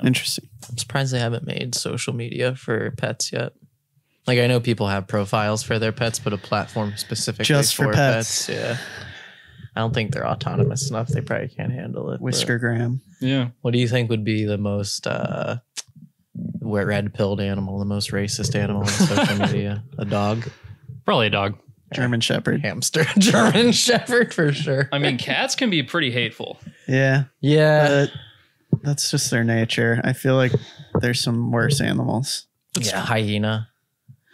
Interesting. I'm surprised they haven't made social media for pets yet. Like, I know people have profiles for their pets, but a platform specifically just for pets. Yeah. I don't think they're autonomous enough. They probably can't handle it. Whiskergram. Yeah. What do you think would be the most red-pilled animal, the most racist animal on social media? A dog? Probably a dog. German Shepherd. Hamster. German Shepherd for sure. I mean, cats can be pretty hateful. Yeah. Yeah. But that's just their nature. I feel like there's some worse animals. Yeah, hyena.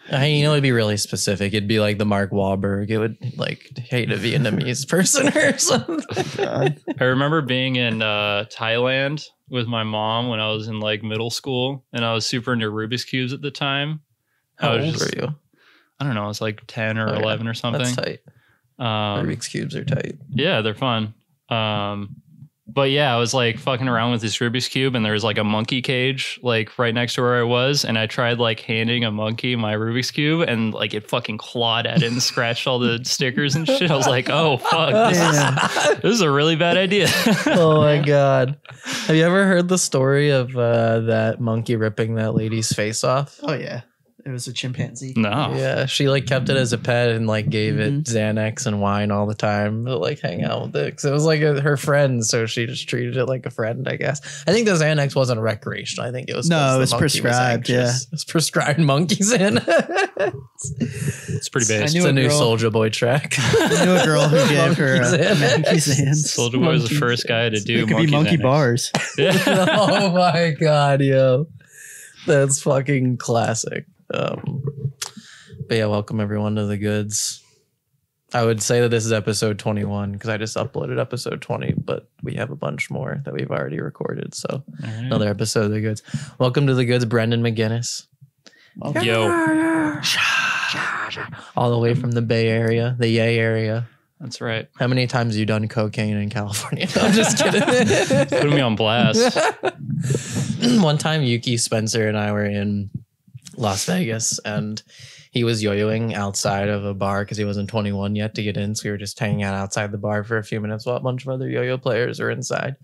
A hyena would be really specific. It'd be like the Mark Wahlberg. It would like hate a Vietnamese person or something. God. I remember being in Thailand with my mom when I was in like middle school, and I was super into Rubik's Cubes at the time. How old were you? I don't know. I was like 10 or 11 or something. That's tight. Rubik's Cubes are tight. Yeah, they're fun. But yeah, I was like fucking around with this Rubik's Cube, and there was like a monkey cage like right next to where I was, and I tried like handing a monkey my Rubik's Cube, and like it fucking clawed at it and scratched all the stickers and shit. I was like, oh fuck, this is a really bad idea. Oh my god. Have you ever heard the story of that monkey ripping that lady's face off? Oh, yeah. It was a chimpanzee. No. Yeah, she like kept it as a pet and like gave it Xanax and wine all the time to like hang out with it. Cause it was like her friend, so she just treated it like a friend, I guess. I think the Xanax wasn't recreational. I think it was it was prescribed. Yeah, it's prescribed monkey Xanax. It's pretty basic. It's a new Soulja Boy track. I knew a girl who gave her monkey Xanax. Soulja Boy was the first guy to do it could be monkey Xanax. bars. Yeah. Oh my god, yo, that's fucking classic. But yeah, welcome everyone to the goods. I would say that this is episode 21 because I just uploaded episode 20, but we have a bunch more that we've already recorded. So another episode of the goods. Welcome to the goods, Brendan Mcginnis. Yo. All the way from the Bay Area, the Yay area. That's right. How many times have you done cocaine in California? No, I'm just kidding. Putting me on blast. One time, Yuki, Spencer, and I were in Las Vegas, and he was yo-yoing outside of a bar because he wasn't 21 yet to get in. So we were just hanging out outside the bar for a few minutes while a bunch of other yo-yo players are inside.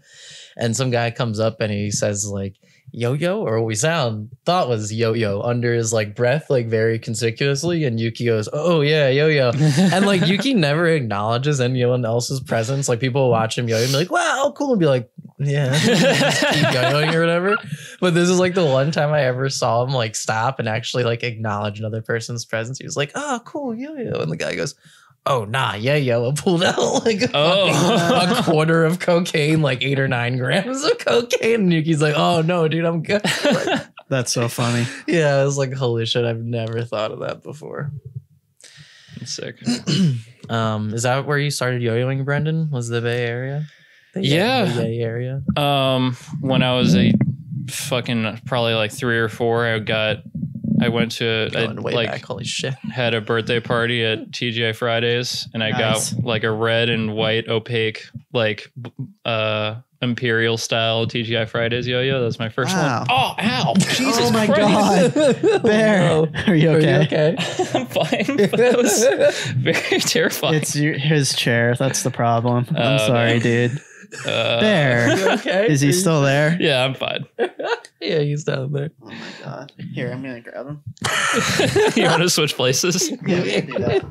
And some guy comes up and he says like yo-yo, or what we thought was yo-yo under his like breath, like very conspicuously. And Yuki goes, oh yeah, yo-yo. And like Yuki never acknowledges anyone else's presence. Like people watch him yo-yo and be like, wow, cool. And be like, yeah, keep yo-yoing or whatever. But this is like the one time I ever saw him like stop and actually like acknowledge another person's presence. He was like, oh, cool, yo-yo. And the guy goes, oh, nah, yeah, yo. I pulled out like a quarter of cocaine, like 8 or 9 grams of cocaine. And Yuki's like, oh, no, dude, I'm good. Like, that's so funny. Yeah, I was like, holy shit, I've never thought of that before. That's sick. Is that where you started yo-yoing, Brendan? Was the Bay Area? The Yay area? When I was a fucking probably like 3 or 4, I went to way back. Holy shit. Had a birthday party at TGI Fridays, and I got like a red and white opaque like Imperial style TGI Fridays yo-yo. That was my first one. Oh, ow. Jesus my Christ. God. Bear. Are you okay? I'm fine. But that was very terrifying. It's his chair. That's the problem. I'm sorry, dude. Bear. Okay? Is he still there? Yeah, I'm fine. Yeah, he's down there. Oh my God. Here, I'm going to grab him. You want to switch places? Yeah, we can do that.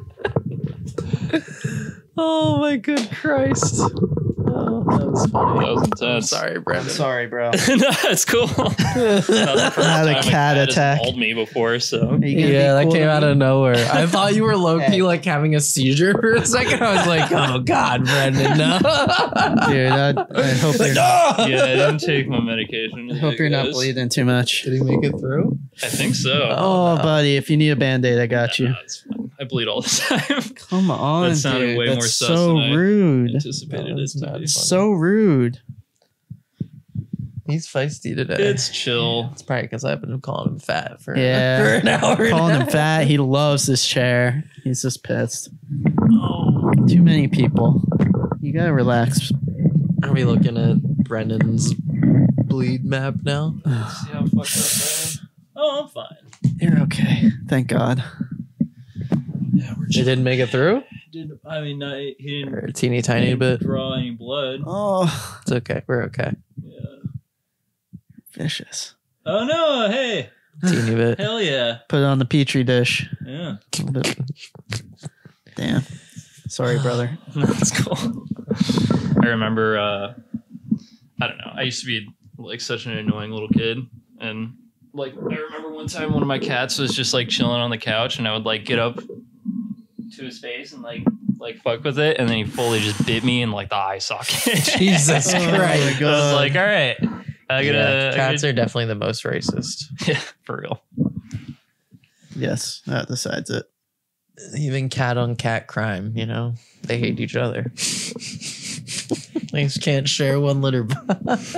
Oh my good Christ. Oh, that was funny. That was intense. I'm sorry, Brendan. I'm sorry, bro. No, it's cool. I had a cat attack. Called me before, so yeah, that came out of nowhere. I thought you were low-key like having a seizure for a second. I was like, oh God, Brendan, no. Dude, I hope you're yeah, I didn't take my medication. I hope you're not bleeding too much. Did he make it through? I think so. Oh, buddy, if you need a Band-Aid, I got you. It's fine. I bleed all the time. Come on, that sounded dude. way That's more sus so than I rude. anticipated it to be. So rude. He's feisty today. It's chill. It's probably because I've been calling him fat for an hour. Calling him fat. He loves this chair. He's just pissed. Oh, too many people. You gotta relax. Are we looking at Brendan's bleed map now? See how fucked up I am? Oh, I'm fine. You're okay. Thank God. Yeah, we're He didn't make it through? he didn't Or a teeny tiny bit? draw any blood. Oh, It's okay. We're okay. Yeah. Vicious. Oh no! Hey, Teeny bit. hell yeah! Put it on the petri dish. Yeah, Damn. Sorry, brother. that's cool. I remember. I don't know. I used to be like such an annoying little kid, and like I remember one time one of my cats was just like chilling on the couch, and I would like get up to his face and like fuck with it, and then he fully just bit me in like the eye socket. Jesus Oh Christ. my God. I was like, all right, Cats are definitely the most racist. yeah, for real. Yes, that decides it. Even cat on cat crime, you know, they hate each other. They just can't share one litter box.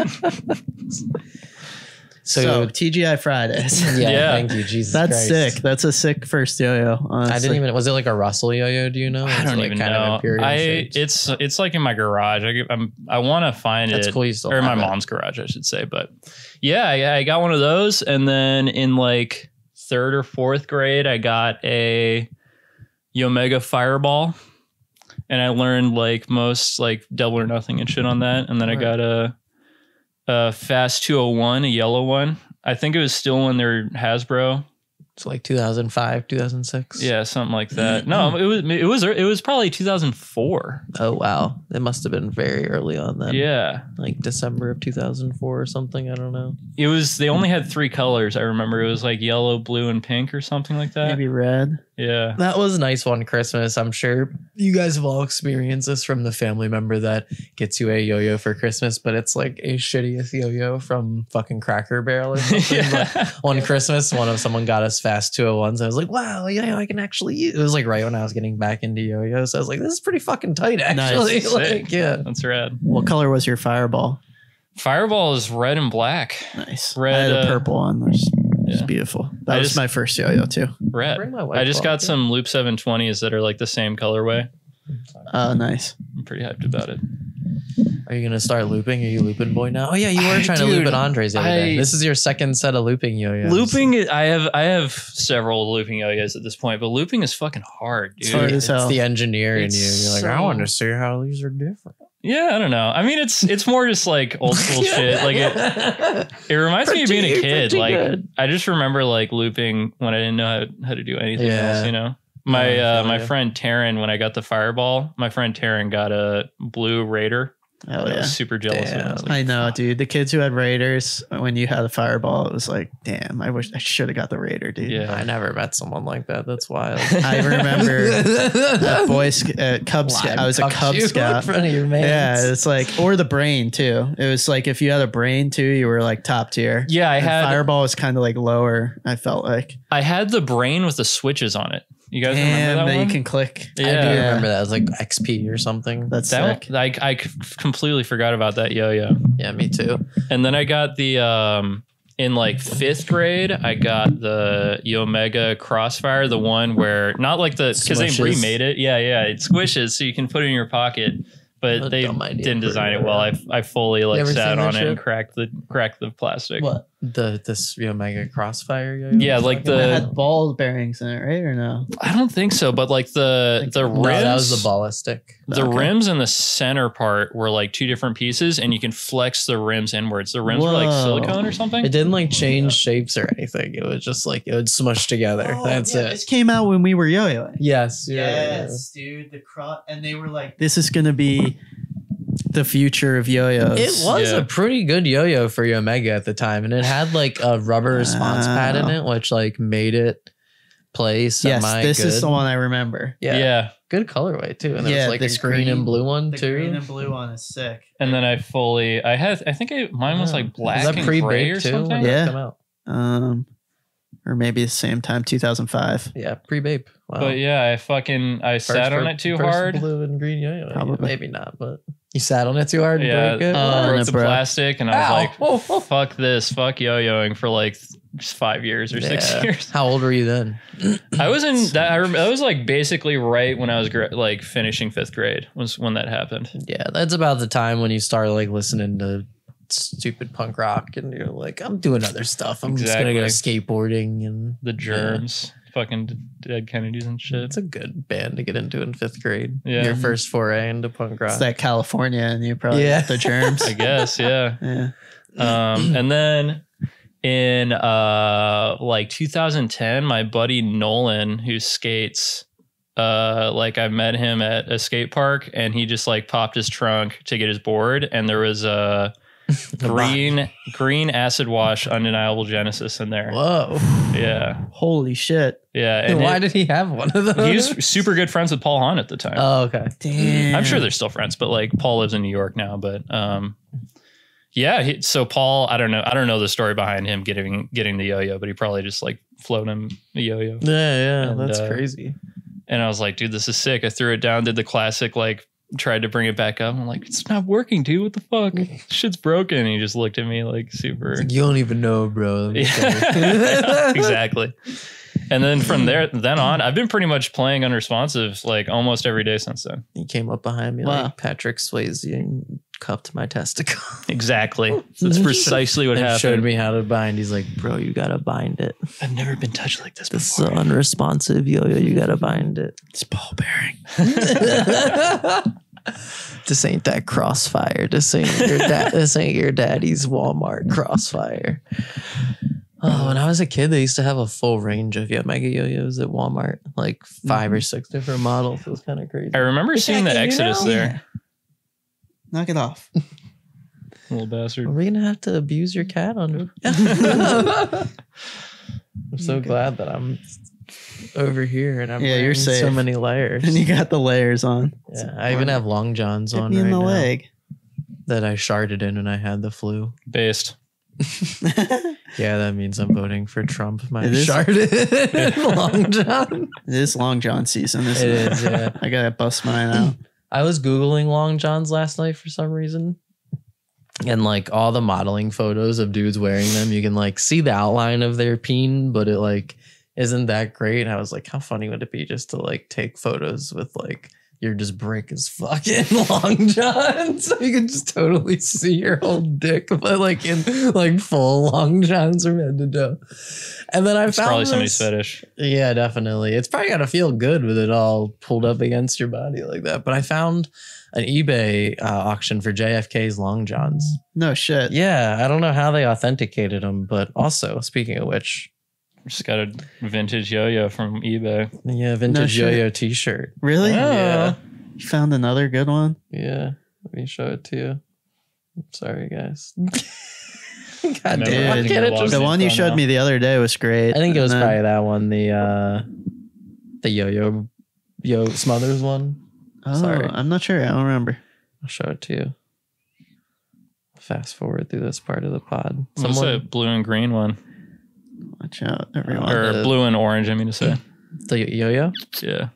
So TGI Fridays. Yeah, thank you, Jesus That's Christ. sick. That's a sick first yo-yo. Honestly. I didn't even. Was it like a Russell yo-yo? Do you know? I don't like even kind know. Of imperial shaped? It's like in my garage. I want to find That's it. cool. You still Or have my it. mom's garage, I should say. But yeah, I got one of those, and then in like 3rd or 4th grade, I got a Omega Fireball, and I learned like most like Double or Nothing and shit on that. And then I got a Fast 201, a yellow one. I think it was still when they were Hasbro. It's like 2005, 2006. Yeah, something like that. No, it was probably 2004. Oh wow, it must have been very early on then. Yeah. Like December of 2004 or something. I don't know. It was. They only had 3 colors. I remember it was like yellow, blue, and pink or something like that. Maybe red. Yeah. That was nice one Christmas. I'm sure you guys have all experienced this from the family member that gets you a yo-yo for Christmas, but it's like a shittiest yo-yo from fucking Cracker Barrel or something. Yeah. But one Christmas, someone got us Fast 201s. I was like, wow, yeah, I can actually use. It was like right when I was getting back into yo-yos. I was like, this is pretty fucking tight, actually. Nice. Like, yeah. That's rad. What color was your Fireball? Fireball is red and black. Nice. Red, I had a purple one. It's yeah. beautiful. That I was just- my first yo-yo too. Red. Bring my wife I just along, got too. some Loop 720s that are like the same colorway. Oh, nice. I'm pretty hyped about it. Are you gonna start looping? Are you looping boy now? Oh yeah, you were trying to Dude, loop at Andre's the other day. This is your second set of looping yo-yos. Looping, I have several looping yo-yos at this point, but looping is fucking hard, dude. It's hard as It's hell. the engineer in It's you. You're like, I so- want to see how these are different. Yeah, I don't know. I mean, it's more just like old school shit. Like it reminds me of being a kid. Pretty Like good. I just remember like looping when I didn't know how to do anything Yeah. else. You know, I my feel friend Taryn, when I got the Fireball, my friend Taryn got a blue Raider. Oh I yeah. was super jealous. Of it. I, was like, I know, dude. The kids who had Raiders, when you had a Fireball, it was like, damn, I wish I should have got the Raider, dude. Yeah. I never met someone like that. That's wild. I remember at Cub Scout. I was a Cub in Scout. front of your man. Yeah, it's like, or the brain too. It was like if you had a brain too, you were like top tier. Yeah, I And had Fireball was kind of like lower. I felt like I had the brain with the switches on it. You guys remember damn that that one? you can click. I do remember that. It was like XP or something. That's That sick. one, I completely forgot about that yo-yo. Yeah, me too. And then I got the in like 5th grade, I got the Omega Crossfire, the one where not like the because they Smushes. remade it. Yeah, it squishes so you can put it in your pocket. But What a they dumb idea. didn't design it well. I fully like ever sat seen that on it and shit? cracked the plastic. What? This Omega Crossfire yo-yo? Yeah, like It the had ball bearings in it, right? Or no? I don't think so, but like the rims. No, that was the ballistic. The Okay. rims and the center part were like 2 different pieces, and you can flex the rims inwards. The rims were like Whoa. silicone or something. It didn't like change shapes or anything. It was just like it would smush together. That's it. This came out when we were yo-yoing. Yes. Dude. The and they were like, this is gonna be the future of yo-yos. It was Yeah. a pretty good yo-yo for your Omega at the time, and it had like a rubber response pad in it, which like made it play semi Yes, this good. is the one I remember. Yeah, good colorway too, and there Yeah, was like this a green and blue one The too. green and blue one is sick. And then I think mine was like black Was that and gray or pre-baked too? something. When that Yeah. came out? Or maybe the same time, 2005. Yeah, pre-babe. Wow. But yeah, I sat on it too hard. Blue and green yo-yo. Probably. Maybe not, but you sat on it too hard and Yeah, broke it. I broke no, the bro. plastic, and I was Ow. like, "Fuck this, fuck yo-yoing for like just 5 years or 6 Yeah. years." How old were you then? I was in that. I was like basically right when I was like finishing 5th grade was when that happened. Yeah, that's about the time when you start like listening to stupid punk rock, and you're like, I'm doing other stuff. I'm just gonna go skateboarding, and The Germs, fucking Dead Kennedys and shit. it's a good band to get into in 5th grade. Yeah. Your first foray into punk rock. It's that California, and you probably Yeah. the germs. I guess, yeah. Yeah. And then in like 2010, my buddy Nolan, who skates, like I met him at a skate park, and he just like popped his trunk to get his board, and there was a green acid wash undeniable Genesis in there. Whoa. Yeah. Holy shit. Yeah. And why did he have one of those? he was super good friends with Paul Hahn at the time. Oh, okay. Damn. I'm sure they're still friends, but like Paul lives in New York now. But yeah. So Paul, I don't know the story behind him getting the yo-yo, but he probably just like flown him a yo-yo. Yeah, And, that's crazy. And I was like, dude, this is sick. I threw it down, did the classic, like tried to bring it back up. I'm like, it's not working, dude. What the fuck? Shit's broken. And he just looked at me like super. You don't even know, bro. Yeah. Exactly. And then from then on, I've been pretty much playing unresponsive like almost every day since then. He came up behind me like Patrick Swayze and cupped my testicle. Exactly. That's precisely what and happened. Showed me how to bind. He's like, bro, you gotta bind it. I've never been touched like this This before. is unresponsive yo-yo. You gotta bind it. It's ball bearing. This ain't that Crossfire. This ain't your dad. This ain't your daddy's Walmart Crossfire. Oh, when I was a kid, they used to have a full range of mega yo-yos at Walmart, like 5 or 6 different models. It was kind of crazy. I remember seeing the Exodus there. Knock it off. Little bastard. Are we gonna have to abuse your cat on it? I'm so glad that I'm over here and I'm wearing you're safe. so many layers. And you got the layers on. Yeah, I even have long johns Hit on me right in the now leg. that I sharded in when I had the flu. Based. Yeah, that means I'm voting for Trump. My It is? sharded long john. It is Long John season, isn't It it? is, yeah. I gotta bust mine out. I was Googling long johns last night for some reason. And like all the modeling photos of dudes wearing them, you can like see the outline of their peen, but it like isn't that great. I was like, how funny would it be just to like take photos with like you're just brick as fucking long johns, so you can just totally see your whole dick, but like in like full long johns from head to toe. And then I It's found probably this, somebody's fetish. yeah, definitely. It's probably gotta feel good with it all pulled up against your body like that. But I found an eBay auction for JFK's long johns. No shit. Yeah, I don't know how they authenticated them, but also speaking of which, Just got a vintage yo-yo from eBay. yeah, vintage shit. yo-yo T-shirt. Really? Yeah, You found another good one? yeah. Let me show it to you. I'm sorry, guys. God Remember damn, why Dude, can't it just? The one you fun showed now. me the other day was great. I think it was And then- probably that one, the yo Smothers one. Oh, Sorry. I'm not sure. I don't remember. I'll show it to you. Fast forward through this part of the pod. What's that blue and green one? Watch out, everyone. Or blue and orange, I mean to say. The yo-yo? Yeah.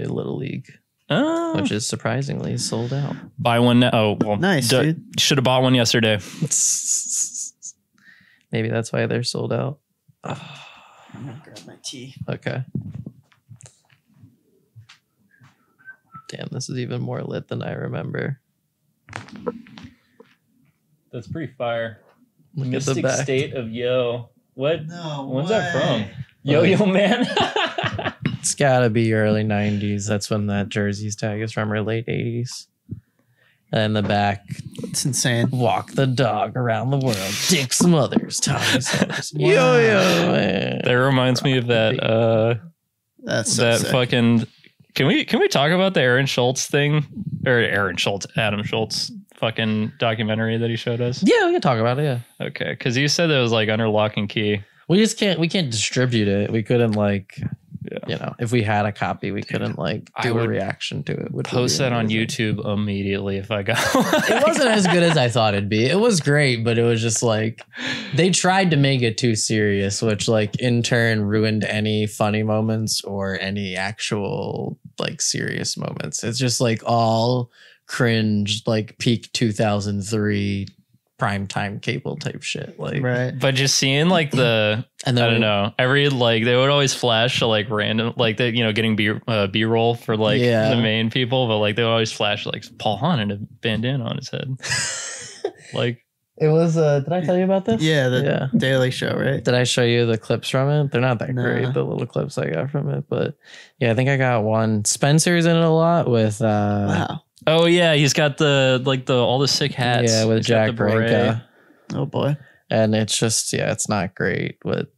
Little League, Oh, which is surprisingly sold out. buy one now. Oh, well, Nice, dude. Should have bought one yesterday. Maybe that's why they're sold out. I'm gonna grab my tea. Okay. Damn, this is even more lit than I remember. That's pretty fire. Look at the back. State of Yo. What? No When's that from? Yo-Yo Man. It's gotta be early 90s. That's when that jersey's tag is from, or late 80s. And in the back, It's insane. walk the dog around the world. Dick Smothers, Tommy Smothers. Wow. Yo-yo, man. That reminds me of that That's so that sick. fucking Can we talk about the Aaron Schultz thing? Or Adam Schultz fucking documentary that he showed us? Yeah, we can talk about it, yeah. Okay, because you said that it was like under lock and key. We can't distribute it. We couldn't like, Yeah. you know, if we had a copy, we couldn't like I do a would reaction to it. Which would Post be that on amazing. YouTube immediately if I got It wasn't as good as I thought it'd be. It was great, but it was just like they tried to make it too serious, which like in turn ruined any funny moments or any actual like serious moments. It's just like all cringe, like peak 2003 primetime cable type shit. Like, Right. But just seeing like the and then I don't know. Every like they would always flash to like random like they getting B-roll for like Yeah. the main people, but like they would always flash like Paul Hahn and a bandana on his head. Like It was. Did I tell you about this? Yeah, the Yeah. Daily Show, right? Did I show you the clips from it? They're not that Nah. great, the little clips I got from it. But yeah, I think I got one. Spencer's in it a lot with Wow. oh yeah, he's got the all the sick hats. yeah, with He's got Jack the beret. Branca. Oh boy. And it's just, yeah, it's not great. But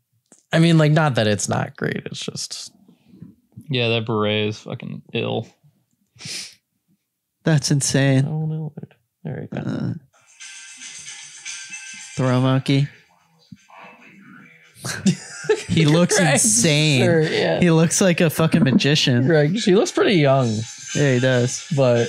I mean, like, not that it's not great. It's just. Yeah, that beret is fucking ill. That's insane. Oh, no. There we go. Throw monkey. He looks insane. Sure, yeah. He looks like a fucking magician. Right. She looks pretty young. Yeah, he does. But.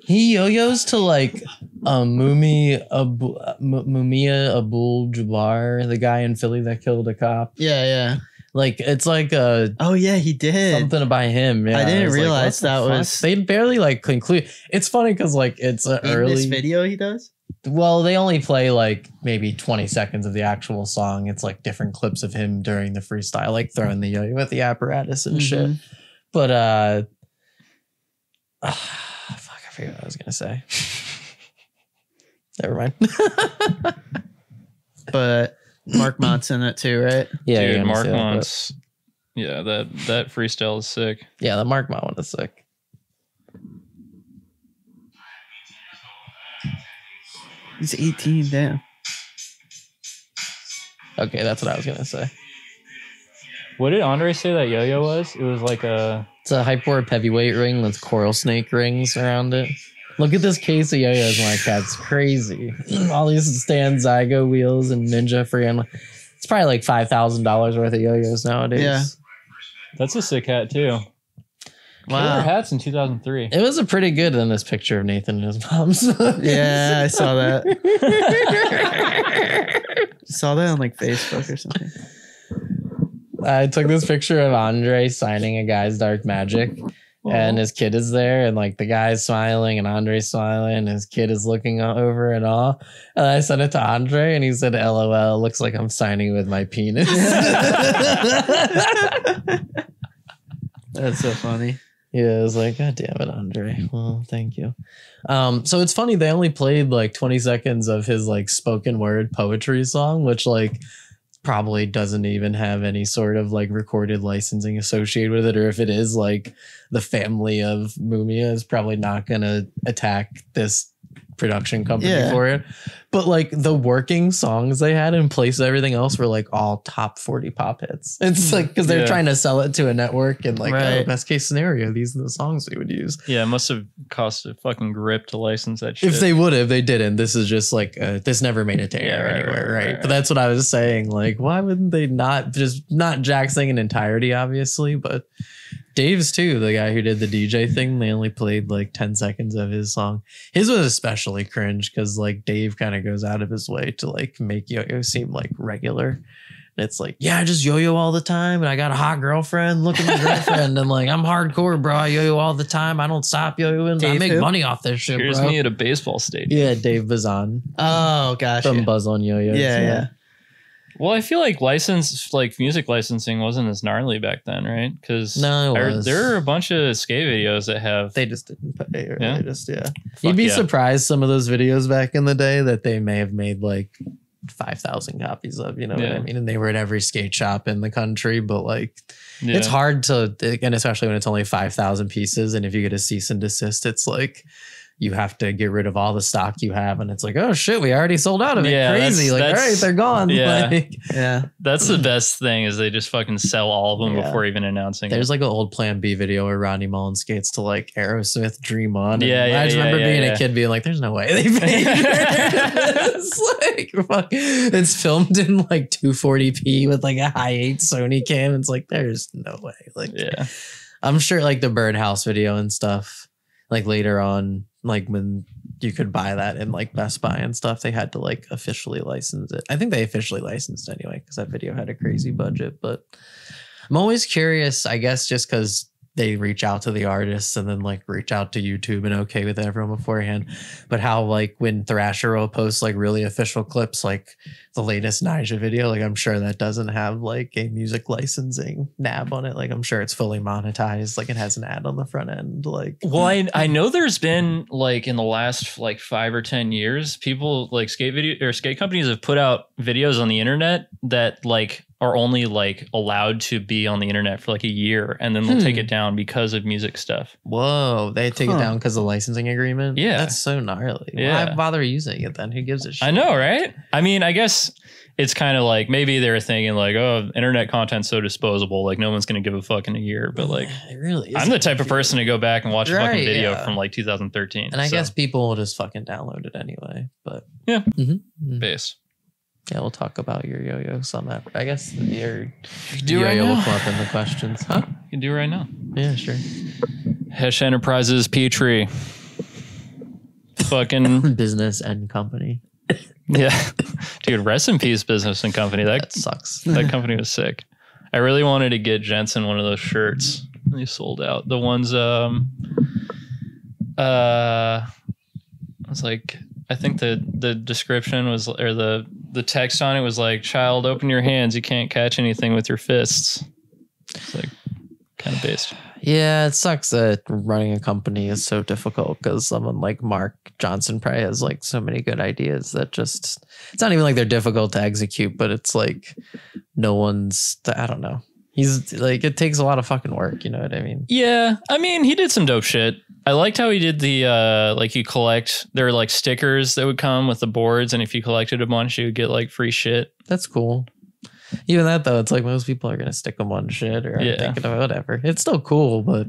He yo-yos to like Mumia Abdul-Jabbar, the guy in Philly that killed a cop. Yeah. Like it's like a Oh yeah, he did. something by him. Yeah, I didn't was realize like, that what the was- fuck? They barely like conclude. It's funny because like it's an In early this video he does? Well, they only play like maybe 20 seconds of the actual song. It's like different clips of him during the freestyle, like throwing the yo-yo with the apparatus and shit. But fuck, I forget what I was gonna say. Never mind. But Mark Mont's in it too, right? Yeah, you're Dude, gonna Mark see that, but- Mont's. Yeah, that freestyle is sick. Yeah, the Mark Mont one is sick. He's 18, damn. Okay, that's what I was gonna say. What did Andre say that yo-yo was? It was like a... It's a hyperboard heavyweight ring with coral snake rings around it. Look at this case of yo-yos, my cat's crazy. All these Stan Zygo wheels and Ninja free. It's probably like $5,000 worth of yo-yos nowadays. Yeah. That's a sick hat, too. Killer Wow. hats in 2003. It was a pretty good in this picture of Nathan and his mom's. Yeah, I saw that. Saw that on like Facebook or something. I took this picture of Andre signing a guy's Dark Magic. And his kid is there, and like the guy's smiling, and Andre's smiling, and his kid is looking over and all. And I sent it to Andre, and he said, "LOL, looks like I'm signing with my penis." That's so funny. Yeah, I was like, God damn it, Andre. Well, thank you. So it's funny, they only played like 20 seconds of his like spoken word poetry song, which like probably doesn't even have any sort of like recorded licensing associated with it. Or if it is, like the family of Mumia is probably not gonna attack this production company for it. But like the working songs they had in place of everything else were like all top 40 pop hits. It's like because they're trying to sell it to a network and like oh, best case scenario, these are the songs we would use. Yeah, it must have cost a fucking grip to license that shit. If they would have, they didn't. This is just like this never made it to air anywhere, right? But that's what I was saying. Like, why wouldn't they not just not Jack sing in entirety, obviously, but Dave's too, the guy who did the DJ thing, they only played like 10 seconds of his song. His was especially cringe because like Dave kind of goes out of his way to like make yo-yo seem like regular. And it's like, yeah, I just yo-yo all the time and I got a hot girlfriend. Look at my girlfriend. And like, I'm hardcore, bro. I yo-yo all the time. I don't stop yo-yoing. I make money off this shit, Here's bro. me at a baseball stadium. Yeah, Dave Bazan. Oh, gosh. From Buzz on Yo-Yos. Yeah. Well, I feel like music licensing wasn't as gnarly back then, right? Because No, it was. there are a bunch of skate videos that have. They just didn't pay. Or Yeah? They just, Fuck You'd be yeah. surprised some of those videos back in the day that they may have made like 5,000 copies of, you know what I mean? And they were at every skate shop in the country, but like it's hard to, and especially when it's only 5,000 pieces. And if you get a cease and desist, it's like you have to get rid of all the stock you have. And it's like, oh shit, we already sold out of it. Yeah, Crazy. Like, all right, they're gone. Yeah. Like, That's the best thing is they just fucking sell all of them before even announcing there's it. like an old Plan B video where Rodney Mullen skates to like Aerosmith Dream On. And Yeah, I just remember being yeah. a kid being like, there's no way they paid it's like, fuck. It's filmed in like 240p with like a high 8 Sony cam. It's like, there's no way. Like, I'm sure like the Birdhouse video and stuff, like later on, like when you could buy that in like Best Buy and stuff, they had to like officially license it. I think they officially licensed anyway because that video had a crazy budget. But I'm always curious, I guess, just because they reach out to the artists and then like reach out to YouTube and okay with everyone beforehand. But how like when Thrasher will post like really official clips, like the latest Nyjah video, like I'm sure that doesn't have like a music licensing nab on it. Like I'm sure it's fully monetized. Like it has an ad on the front end. Like, well, I know there's been like in the last like 5 or 10 years, people like skate companies have put out videos on the internet that like are only like allowed to be on the internet for like a year, and then they'll take it down because of music stuff. Whoa, they take it down because of the licensing agreement? Yeah. That's so gnarly. Yeah. Why bother using it then? Who gives a shit? I know, right? I mean, I guess it's kind of like maybe they're thinking like, oh, internet content's so disposable, like no one's going to give a fuck in a year. But like, it really is. I'm the type of person to go back and watch a fucking video yeah. from like 2013. And I guess people will just fucking download it anyway. But yeah, Mhm. base. Yeah, we'll talk about your yo-yos on that. I guess your do yo-yo right will now. come up in the questions. Huh? You can do it right now. Yeah, sure. Hesh Enterprises Petrie. Fucking Business and company. yeah, dude. Rest in peace, business and company. That sucks. That company was sick. I really wanted to get Jensen one of those shirts. They sold out. The ones I was like, I think the description was, or the text on it was like, child, open your hands, you can't catch anything with your fists. It's like kind of based. Yeah, it sucks that running a company is so difficult because someone like Mark Johnson probably has like so many good ideas that just, it's not even like they're difficult to execute, but it's like no one's, I don't know. He's like, it takes a lot of fucking work. You know what I mean? Yeah. I mean, he did some dope shit. I liked how he did the, like you collect, there were like stickers that would come with the boards. And if you collected a bunch, you would get like free shit. That's cool. Even that though, it's like most people are gonna stick them on shit or thinking of whatever. It's still cool, but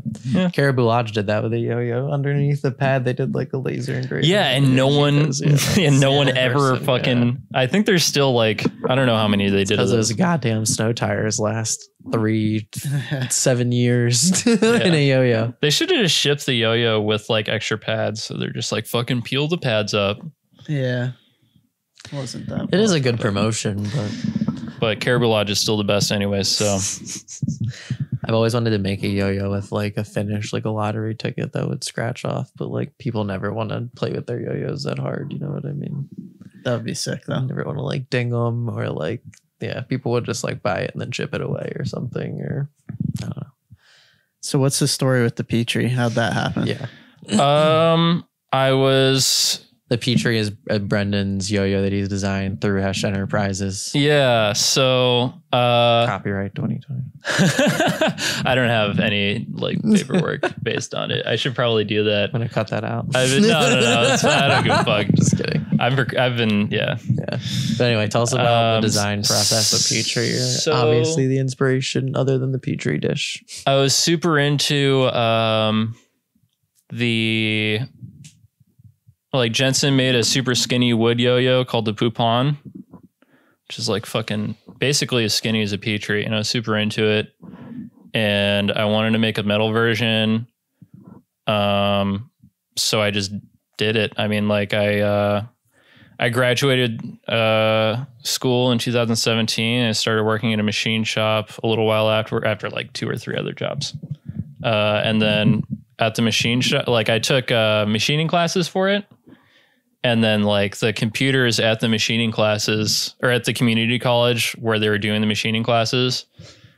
Caribou Lodge did that with a yo-yo. Underneath the pad, they did like a laser engraving. Yeah, and no one, and no one ever fucking. Yeah. I think there's still like, I don't know how many they did. Because those goddamn snow tires last 7 years in a yo-yo. They should have just shipped the yo-yo with like extra pads, so they're just like fucking peel the pads up. Yeah, wasn't that? It is a good promotion, but Caribou Lodge is still the best anyways, so I've always wanted to make a yo-yo with like a finish, like a lottery ticket that would scratch off, but like people never want to play with their yo-yos that hard, you know what I mean? That would be sick though. Never want to like ding them, or like, yeah, people would just like buy it and then ship it away or something, or I don't know. So what's the story with the Petrie? How'd that happen? Yeah. I was... The Petrie is Brendan's yo-yo that he's designed through Hesh Enterprises. Yeah, so copyright 2020. I don't have any like paperwork based on it. I should probably do that. I'm gonna cut that out. No. It's fine. I don't give a fuck. Just kidding. I've been yeah. But anyway, tell us about the design process of Petrie. So, obviously, the inspiration other than the Petrie dish. I was super into like Jensen made a super skinny wood yo-yo called the Poupon, which is like fucking basically as skinny as a Petrie, and I was super into it. And I wanted to make a metal version. So I just did it. I mean, like I graduated school in 2017 and I started working in a machine shop a little while after like 2 or 3 other jobs. And then at the machine shop, like I took machining classes for it. And then like the computers at the machining classes, or at the community college where they were doing the machining classes,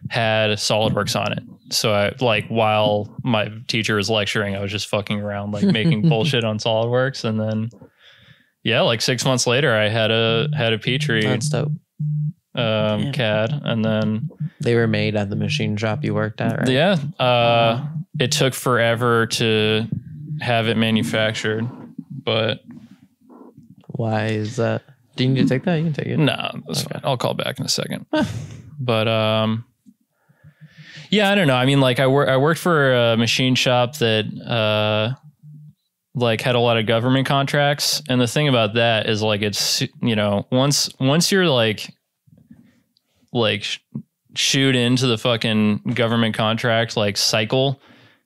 had SolidWorks on it. So I, like, while my teacher was lecturing, I was just fucking around, like making bullshit on SolidWorks. And then, yeah, like 6 months later, I had a Petrie. That's dope. CAD, and then they were made at the machine shop you worked at, right? Yeah. It took forever to have it manufactured, but why is that? Do you need to take that? You can take it. No, that's fine. I'll call back in a second. But yeah, I don't know. I mean, like I worked for a machine shop that like had a lot of government contracts, and the thing about that is like it's, you know, once you're like shoot into the fucking government contract like cycle,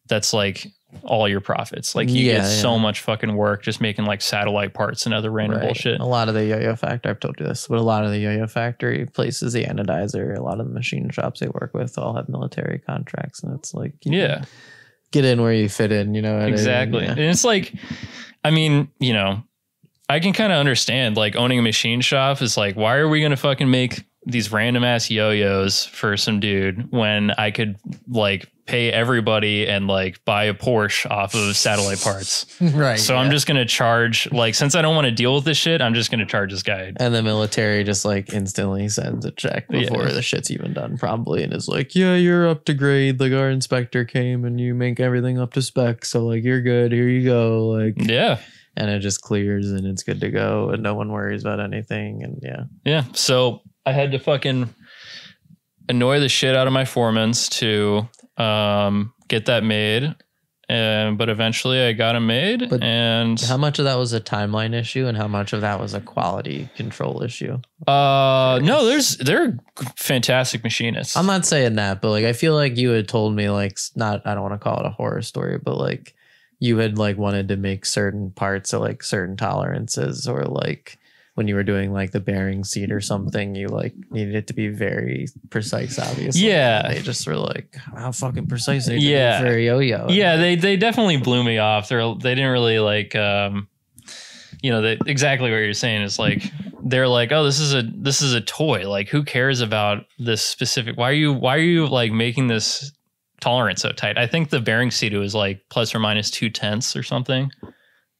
that's like all your profits. Like you get so much fucking work just making like satellite parts and other random bullshit. A lot of the yo-yo factory, I've told you this, but a lot of the yo-yo factory places, the anodizer, a lot of the machine shops they work with all have military contracts, and it's like, you get in where you fit in, you know what exactly. I mean? And it's like, I mean, you know, I can kind of understand like owning a machine shop is like, why are we going to fucking make these random ass yo-yos for some dude when I could like pay everybody and like buy a Porsche off of satellite parts. Right. So I'm just going to charge, like, since I don't want to deal with this shit, I'm just going to charge this guy. And the military just like instantly sends a check before the shit's even done, probably, and is like, yeah, you're up to grade. Like, our inspector came and you make everything up to spec. So like, you're good. Here you go. Like, yeah. And it just clears and it's good to go and no one worries about anything. And yeah. So I had to fucking annoy the shit out of my foremans to get that made. But eventually I got them made. But and how much of that was a timeline issue and how much of that was a quality control issue? No, they're fantastic machinists. I'm not saying that, but like, I feel like you had told me like, I don't want to call it a horror story, but like you had like wanted to make certain parts at like certain tolerances, or like when you were doing like the bearing seat or something, you like needed it to be very precise, obviously. Yeah. And they just were like, how fucking precise are you Yeah. for a yo-yo? Yeah, they definitely blew me off. They didn't really like exactly what you're saying is like they're like, oh, this is a toy. Like, who cares about this specific? Why are you like making this tolerance so tight? I think the bearing seat was like plus or minus 0.2 or something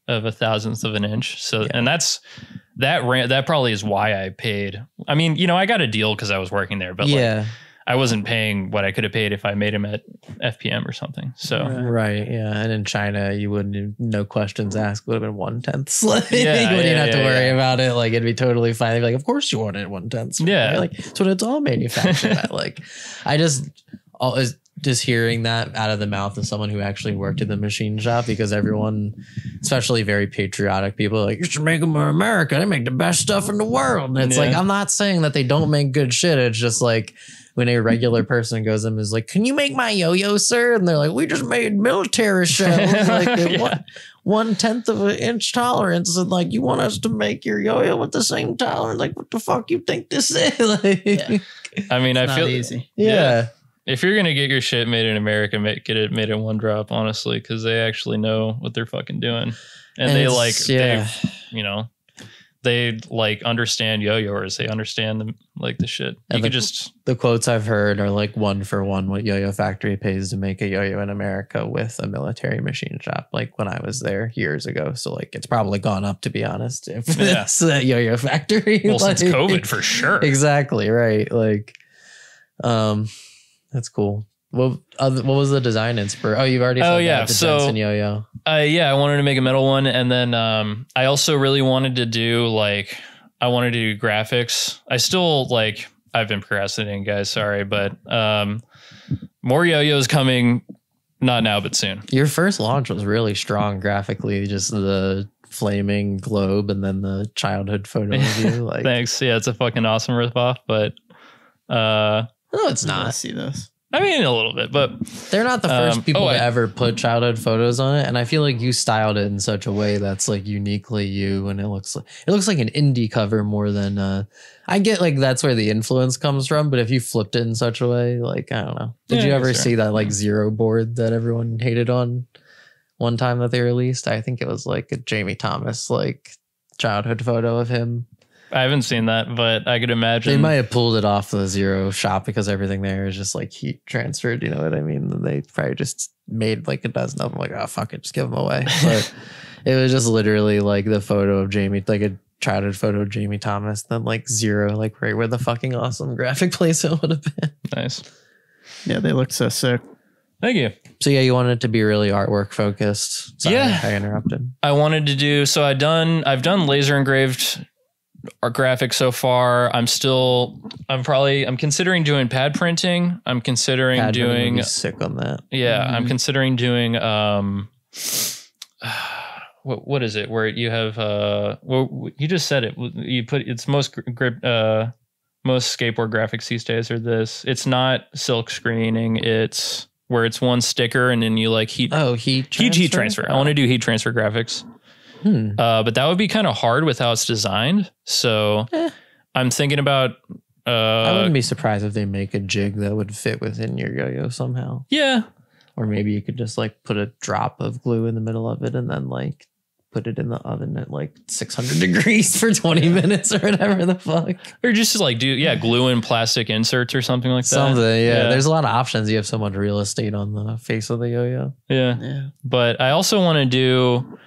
of a thousandth of an inch. So, and that probably is why I paid. I mean, I got a deal because I was working there, but like, I wasn't paying what I could have paid if I made him at FPM or something. So right, yeah. And in China, you wouldn't, no questions asked, would have been 1/10. Like, you wouldn't have to worry about it. Like, it'd be totally fine. They'd be like, of course you want it 1/10. Yeah, like that's what it's all manufactured at. Like, I just hearing that out of the mouth of someone who actually worked in the machine shop, because everyone, especially very patriotic people, are like, you should make them in America. They make the best stuff in the world. And it's like, I'm not saying that they don't make good shit. It's just like when a regular person goes in and is like, can you make my yo-yo, sir? And they're like, we just made military shells. Like 1/10 of an inch tolerance. And like, you want us to make your yo-yo with the same tolerance? Like, what the fuck you think this is? Like, I mean, it's I feel easy. Yeah. If you're gonna get your shit made in America, get it made in one drop, honestly, because they actually know what they're fucking doing, and they like, they like understand yo-yoers. They understand the shit. And the quotes I've heard are like 1 for 1 what Yo-Yo Factory pays to make a yo-yo in America with a military machine shop. Like when I was there years ago, so like it's probably gone up, to be honest. If it's that Yo-Yo Factory, well, since COVID for sure. Exactly right. Like, that's cool. What was the design inspiration? Oh, you've already said that, the Jensen yo-yo. I wanted to make a metal one, and then I also really wanted to do graphics. I still I've been procrastinating, guys. Sorry, but more yo-yos coming. Not now, but soon. Your first launch was really strong graphically. Just the flaming globe and then the childhood photo of you. Like, thanks. Yeah, it's a fucking awesome ripoff, but no, it's not. I see this. I mean, a little bit, but they're not the first people to ever put childhood photos on it. And I feel like you styled it in such a way that's like uniquely you, and it looks like an indie cover more than I get like that's where the influence comes from. But if you flipped it in such a way, like, I don't know. Did you ever see that like Zero board that everyone hated on one time that they released? I think it was like a Jamie Thomas like childhood photo of him. I haven't seen that, but I could imagine they might have pulled it off the Zero shop because everything there is just like heat transferred. You know what I mean? And they probably just made like a dozen of them. Like, oh fuck it, just give them away. But it was just literally like the photo of Jamie, like a childhood photo of Jamie Thomas, then like Zero, like right where the fucking awesome graphic placement would have been. Nice. Yeah, they look so sick. Thank you. So yeah, you wanted it to be really artwork focused. Sorry, I interrupted. I wanted to do so. I've done laser engraved art graphics so far. I'm considering doing pad printing. I'm considering doing sick on that. Yeah, I'm considering doing what is it where you have you just said it. You put it's most skateboard graphics these days are this. It's not silk screening. It's where it's one sticker and then you like heat transfer. I want to do heat transfer graphics. But that would be kind of hard with how it's designed. So I'm thinking about. I wouldn't be surprised if they make a jig that would fit within your yo-yo somehow. Yeah. Or maybe you could just like put a drop of glue in the middle of it and then like put it in the oven at like 600 degrees for 20 minutes or whatever the fuck. Or just like glue in plastic inserts or something like that. Something, yeah. There's a lot of options. You have so much real estate on the face of the yo-yo. Yeah. But I also want to do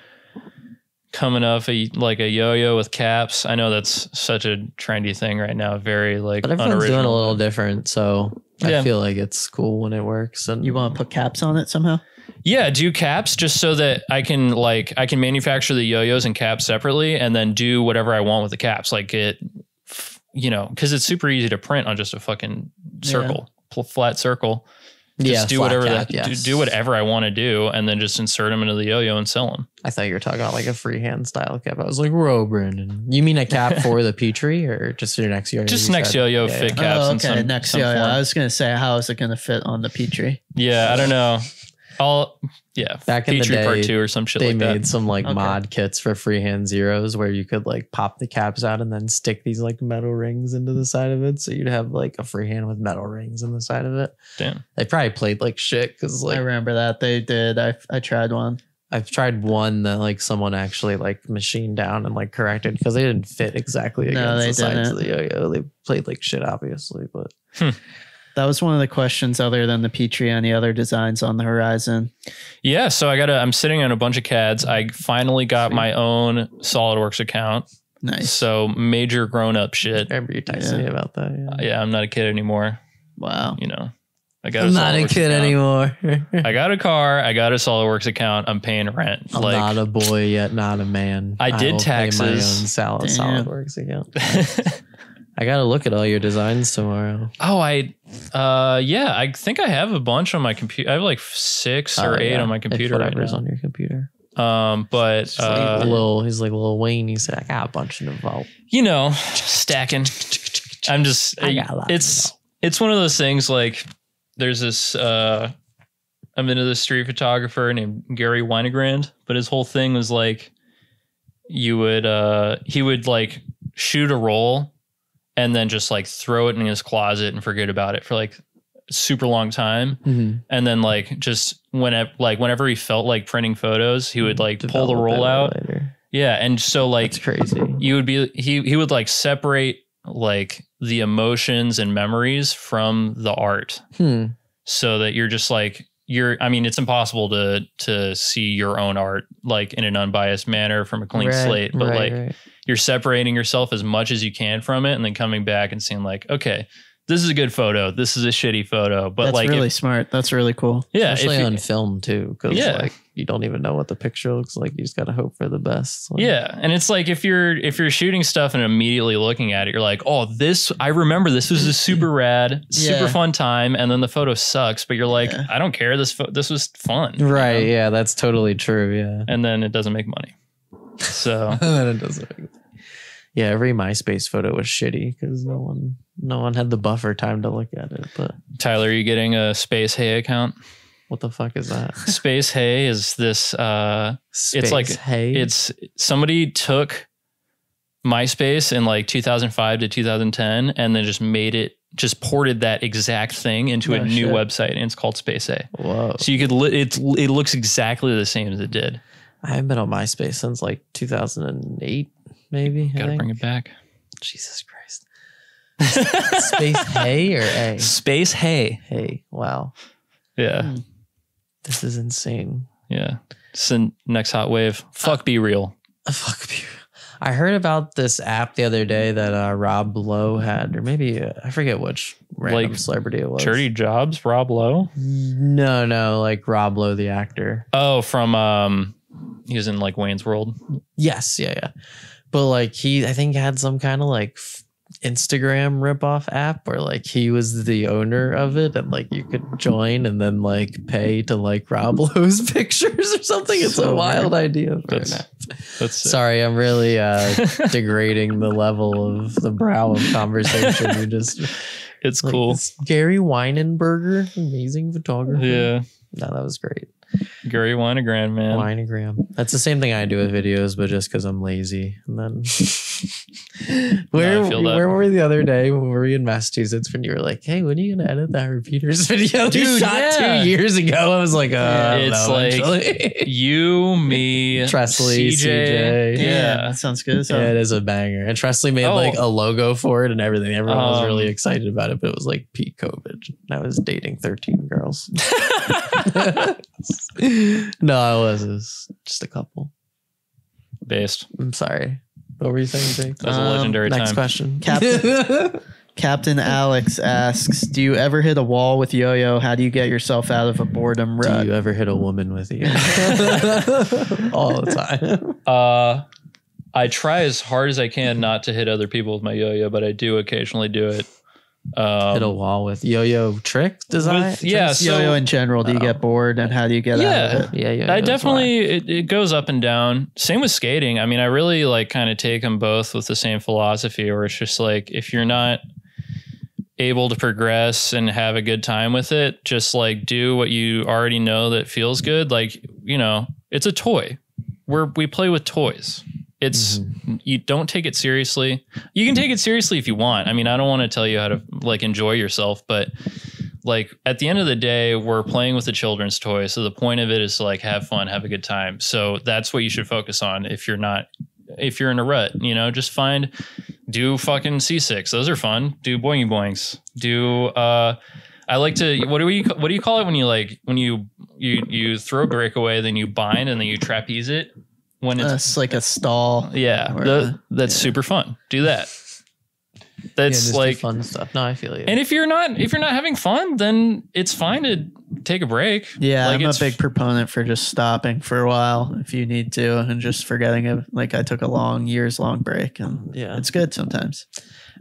coming up a yo-yo with caps. I know that's such a trendy thing right now. Very like, but everyone's unoriginal. doing a little different, so I feel like it's cool when it works. And you want to put caps on it somehow? Yeah, do caps just so that I can manufacture the yo-yos and caps separately, and then do whatever I want with the caps. Like because it's super easy to print on just a fucking circle, flat circle. Just do whatever do whatever I want to do, and then just insert them into the yo-yo and sell them. I thought you were talking about like a freehand style cap. I was like, whoa, Brandon. You mean a cap for the Petrie or just your next yo-yo? Just next yo-yo fit caps. Oh, okay, next yo-yo. I was going to say, how is it going to fit on the Petrie? Yeah, I don't know. Back in the day, part 2 or some shit like that. They made some mod kits for freehand zeros where you could like pop the caps out and then stick these like metal rings into the side of it. So you'd have like a freehand with metal rings in the side of it. Damn. They probably played like shit because like I remember that they did. I tried one. I've tried one that like someone actually like machined down and like corrected because they didn't fit exactly against the sides of the yo-yo. They played like shit, obviously, but. That was one of the questions other than the Petrie. Any other designs on the horizon? Yeah, so I'm sitting on a bunch of CADs. I finally got my own SolidWorks account. Nice. So major grown up shit. I remember you texting me about that. Yeah, I'm not a kid anymore. Wow. I'm not a kid anymore. I got a car. I got a SolidWorks account. I'm paying rent. I'm not a boy yet, not a man. I did taxes. Pay my own SolidWorks account. I gotta look at all your designs tomorrow. Oh, I think I have a bunch on my computer. I have like 6 or 8 on my computer. Whatever's on your computer. But he's like Lil Wayne. He said, "I got a bunch in the vault." Stacking. I'm just. It's one of those things. Like, there's this. I'm into this street photographer named Gary Winegrand, but his whole thing was like, he would like shoot a roll and then just like throw it in his closet and forget about it for like a super long time. Mm-hmm. And then like just whenever he felt like printing photos, he would like pull the roll out. Yeah. And so like that's crazy. He would like separate like the emotions and memories from the art. So that you're just like, it's impossible to see your own art like in an unbiased manner from a clean slate, but you're separating yourself as much as you can from it and then coming back and seeing like, okay, this is a good photo. This is a shitty photo. But that's really smart. That's really cool. Yeah. Especially on film too. Cause like you don't even know what the picture looks like. You just got to hope for the best. Like, yeah. And it's like, if you're shooting stuff and immediately looking at it, you're like, oh, I remember this was a super rad, super fun time. And then the photo sucks, but you're like, I don't care. This was fun. Right. Yeah. That's totally true. Yeah. And then it doesn't make money. So then it doesn't make money. Yeah, every MySpace photo was shitty because no one had the buffer time to look at it. But Tyler, are you getting a Space Hey account? What the fuck is that? Space Hey is this. It's like it's somebody took MySpace in like 2005 to 2010 and then just ported that exact thing into a new website, and it's called Space Hey. Whoa! So you could it looks exactly the same as it did. I haven't been on MySpace since like 2008. Maybe. Gotta bring it back. Jesus Christ. Space Hey or A? Space Hey. Hey. Wow. Yeah. This is insane. Yeah. It's the next hot wave. Fuck Be Real. Fuck Be Real. I heard about this app the other day that Rob Lowe had, or maybe I forget which random celebrity it was. Dirty Jobs, Rob Lowe? No, like Rob Lowe, the actor. Oh, from he was in like Wayne's World. Yes, yeah. But like I think had some kind of like Instagram ripoff app where like he was the owner of it and like you could join and then like pay to like Rob Lowe's pictures or something. It's a wild idea for an app. Sorry, I'm really degrading the level of the brow of conversation. It's cool. It's Gary Weinenberger, amazing photographer. Yeah. No, that was great. Gary Winegram, man. Winegram. That's the same thing I do with videos, but just because I'm lazy. And then Where I feel that. where were we the other day? Were we in Massachusetts when you were like, "Hey, when are you gonna edit that repeaters video we Dude, shot yeah. 2 years ago?" I was like, I don't It's know, like actually. you, me, Trestley, CJ. Yeah. that sounds good. So Yeah, it is a banger. And Trestley made like a logo for it and everything. Everyone was really excited about it, but it was like peak COVID. I was dating 13 girls. No, I was. It was just a couple. Based. I'm sorry. What were you saying, Jake? That was a legendary Next time. question. Captain Alex asks, do you ever hit a wall with yo-yo? How do you get yourself out of a boredom rut? Do you ever hit a woman with you? All the time. I try as hard as I can not to hit other people with my yo-yo, but I do occasionally do it. Hit a wall with yo-yo trick design? Yo-yo in general, do you get bored and how do you get out of it? Yeah. I definitely, it goes up and down. Same with skating. I mean, I really like kind of take them both with the same philosophy where it's just like, if you're not able to progress and have a good time with it, just like do what you already know that feels good. Like, you know, it's a toy. We play with toys. It's you don't take it seriously. You can take it seriously if you want. I mean, I don't want to tell you how to like enjoy yourself, but like at the end of the day, we're playing with a children's toy. So the point of it is to like have fun, have a good time. So that's what you should focus on if you're in a rut, you know, just do fucking C6. Those are fun. Do boingy boings. Do I like to what do you call it when you throw a breakaway, then you bind and then you trapeze it? When it's like a stall. Yeah, that's super fun. Do that. That's like fun stuff. No, I feel you. And if you're not having fun, then it's fine to take a break. Yeah, like I'm a big proponent for just stopping for a while if you need to and just forgetting it. Like I took a years long break and it's good sometimes.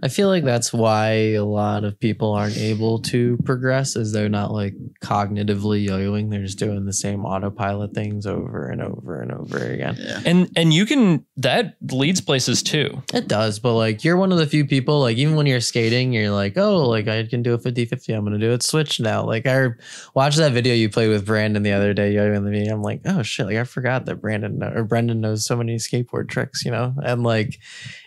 I feel like that's why a lot of people aren't able to progress, is they're not like cognitively yo-yoing. They're just doing the same autopilot things over and over and over again. Yeah. And you can, that leads places too. It does, but like you're one of the few people, like even when you're skating, you're like, oh, like I can do a 50-50. I'm going to do it switch now. Like I watched that video you played with Brandon the other day, yo-yoing me. I'm like, oh shit, like I forgot that Brendan knows so many skateboard tricks, you know? And like,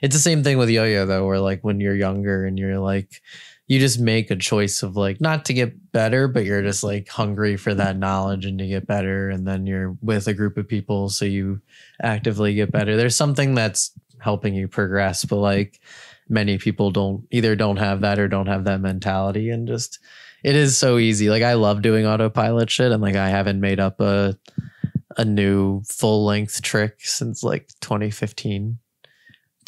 it's the same thing with yo-yo though, where like when you're younger and you're like, you just make a choice of like not to get better, but you're just like hungry for that knowledge and to get better. And then you're with a group of people, so you actively get better. There's something that's helping you progress, but like many people don't have that or don't have that mentality. And just, it is so easy. Like I love doing autopilot shit. And like, I haven't made up a new full length trick since like 2015.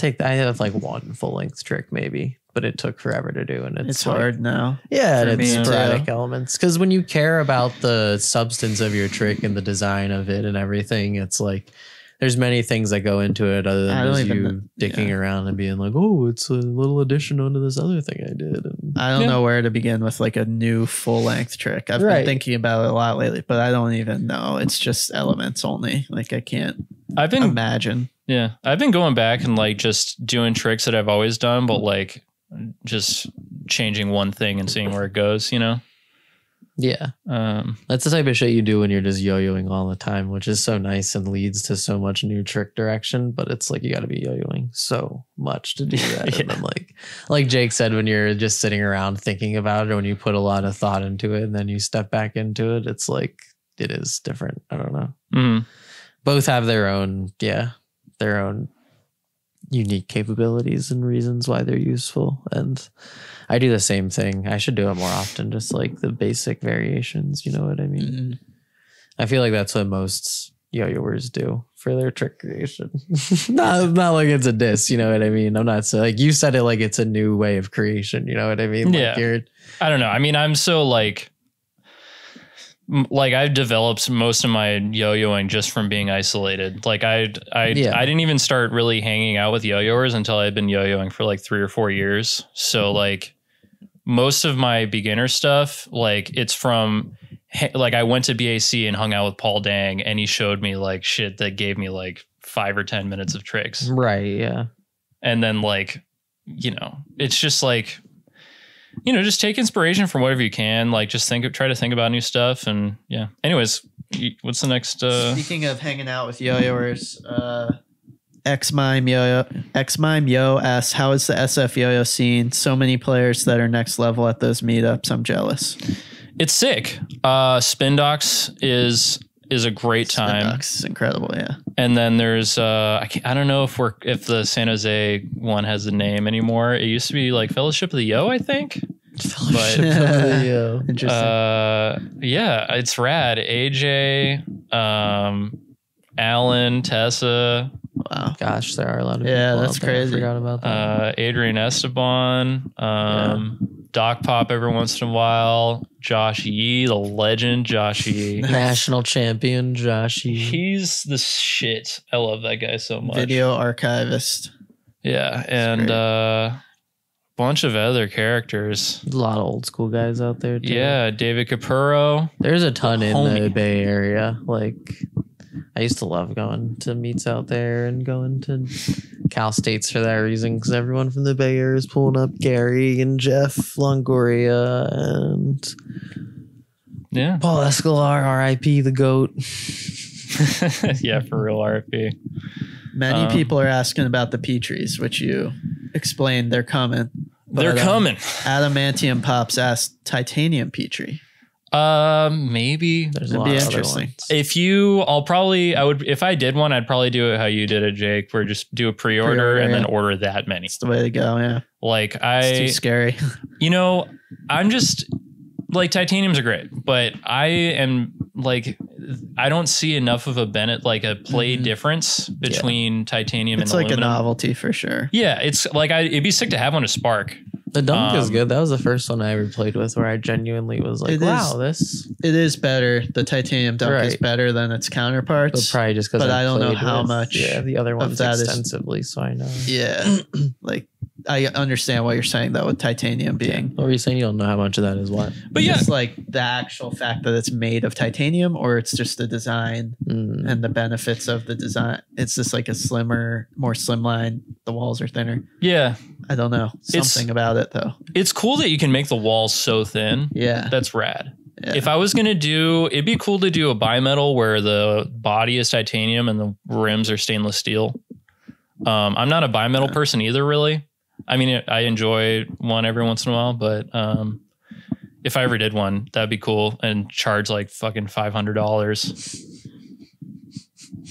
I have like one full length trick maybe, but it took forever to do, and it's like, hard now. Yeah, and it's me sporadic too. elements, because when you care about the substance of your trick and the design of it and everything, it's like there's many things that go into it other than just you dicking around and being like, oh, it's a little addition onto this other thing I did. And I don't know where to begin with like a new full length trick. I've been thinking about it a lot lately, but I don't even know. It's just elements only. Like I can't imagine. Yeah. I've been going back and like just doing tricks that I've always done, but like just changing one thing and seeing where it goes, you know? Yeah. That's the type of shit you do when you're just yo-yoing all the time, which is so nice and leads to so much new trick direction. But it's like you got to be yo-yoing so much to do that. And then like Jake said, when you're just sitting around thinking about it, or when you put a lot of thought into it and then you step back into it, it's like it is different. I don't know. Mm-hmm. Both have their own unique capabilities and reasons why they're useful. And I do the same thing. I should do it more often, just like the basic variations, you know what I mean? Mm-hmm. I feel like that's what most yo-yoers do for their trick creation. not like it's a diss, you know what I mean? I'm not saying, like you said it like it's a new way of creation, you know what I mean? Yeah. I don't know. I mean, I'm so like I've developed most of my yo-yoing just from being isolated. Like I didn't even start really hanging out with yo-yoers until I'd been yo-yoing for like 3 or 4 years. So like most of my beginner stuff, like it's from like I went to BAC and hung out with Paul Dang, and he showed me like shit that gave me like 5 or 10 minutes of tricks. Right. Yeah. And then like, you know, it's just like, you know, just take inspiration from whatever you can. Like, just try to think about new stuff. And yeah. Anyways, what's the next? Speaking of hanging out with yo-yoers, Xmime Yo asks, how is the SF yo-yo scene? So many players that are next level at those meetups. I'm jealous. It's sick. Spin Docks is a great time. Spin Docks is incredible, yeah. And then there's I don't know if the San Jose one has a name anymore. It used to be like Fellowship of the Yo, I think. Fellowship of the Yo. Interesting. Yeah, it's rad. AJ, Alan, Tessa. Wow. Gosh, there are a lot of people. Yeah, that's crazy. I forgot about that. Adrian Esteban. Doc Pop every once in a while. Josh Yee, the legend, Josh Yee. National champion, Josh Yee. He's the shit. I love that guy so much. Video archivist. Yeah, and bunch of other characters. A lot of old school guys out there too. Yeah, David Capurro. There's a ton in the Bay Area. Like, I used to love going to meets out there and going to Cal States for that reason, because everyone from the Bay Area is pulling up. Gary and Jeff Longoria and Paul Escolar, RIP the GOAT. Yeah, for real, RIP. Many people are asking about the Petries, which you explained. They're coming. They're coming. Adamantium Pops asked titanium Petrie. Maybe that'd be interesting. If I did one, I'd probably do it how you did it, Jake, where just do a pre-order and then order that many. It's the way to go. Yeah. Like it's too scary. I'm just like, titaniums are great, but I don't see enough of a a play difference between titanium and aluminum. It's like a novelty for sure. Yeah. It's like, it'd be sick to have one to spark. The dunk is good. That was the first one I ever played with where I genuinely was like, it is better. The titanium dunk is better than its counterparts. But probably just because I don't know how much. Yeah, the other ones extensively, so I know. Yeah. Like, I understand what you're saying though with titanium being. What were you saying? You don't know how much of that is what? But yeah, it's like the actual fact that it's made of titanium, or it's just the design and the benefits of the design. It's just like a slimmer, more slimline. The walls are thinner. Yeah. I don't know. Something about it though. It's cool that you can make the walls so thin. Yeah. That's rad. Yeah. If I was going to it'd be cool to do a bimetal where the body is titanium and the rims are stainless steel. I'm not a bimetal person either, really. I mean, I enjoy one every once in a while, but if I ever did one, that'd be cool, and charge like fucking $500.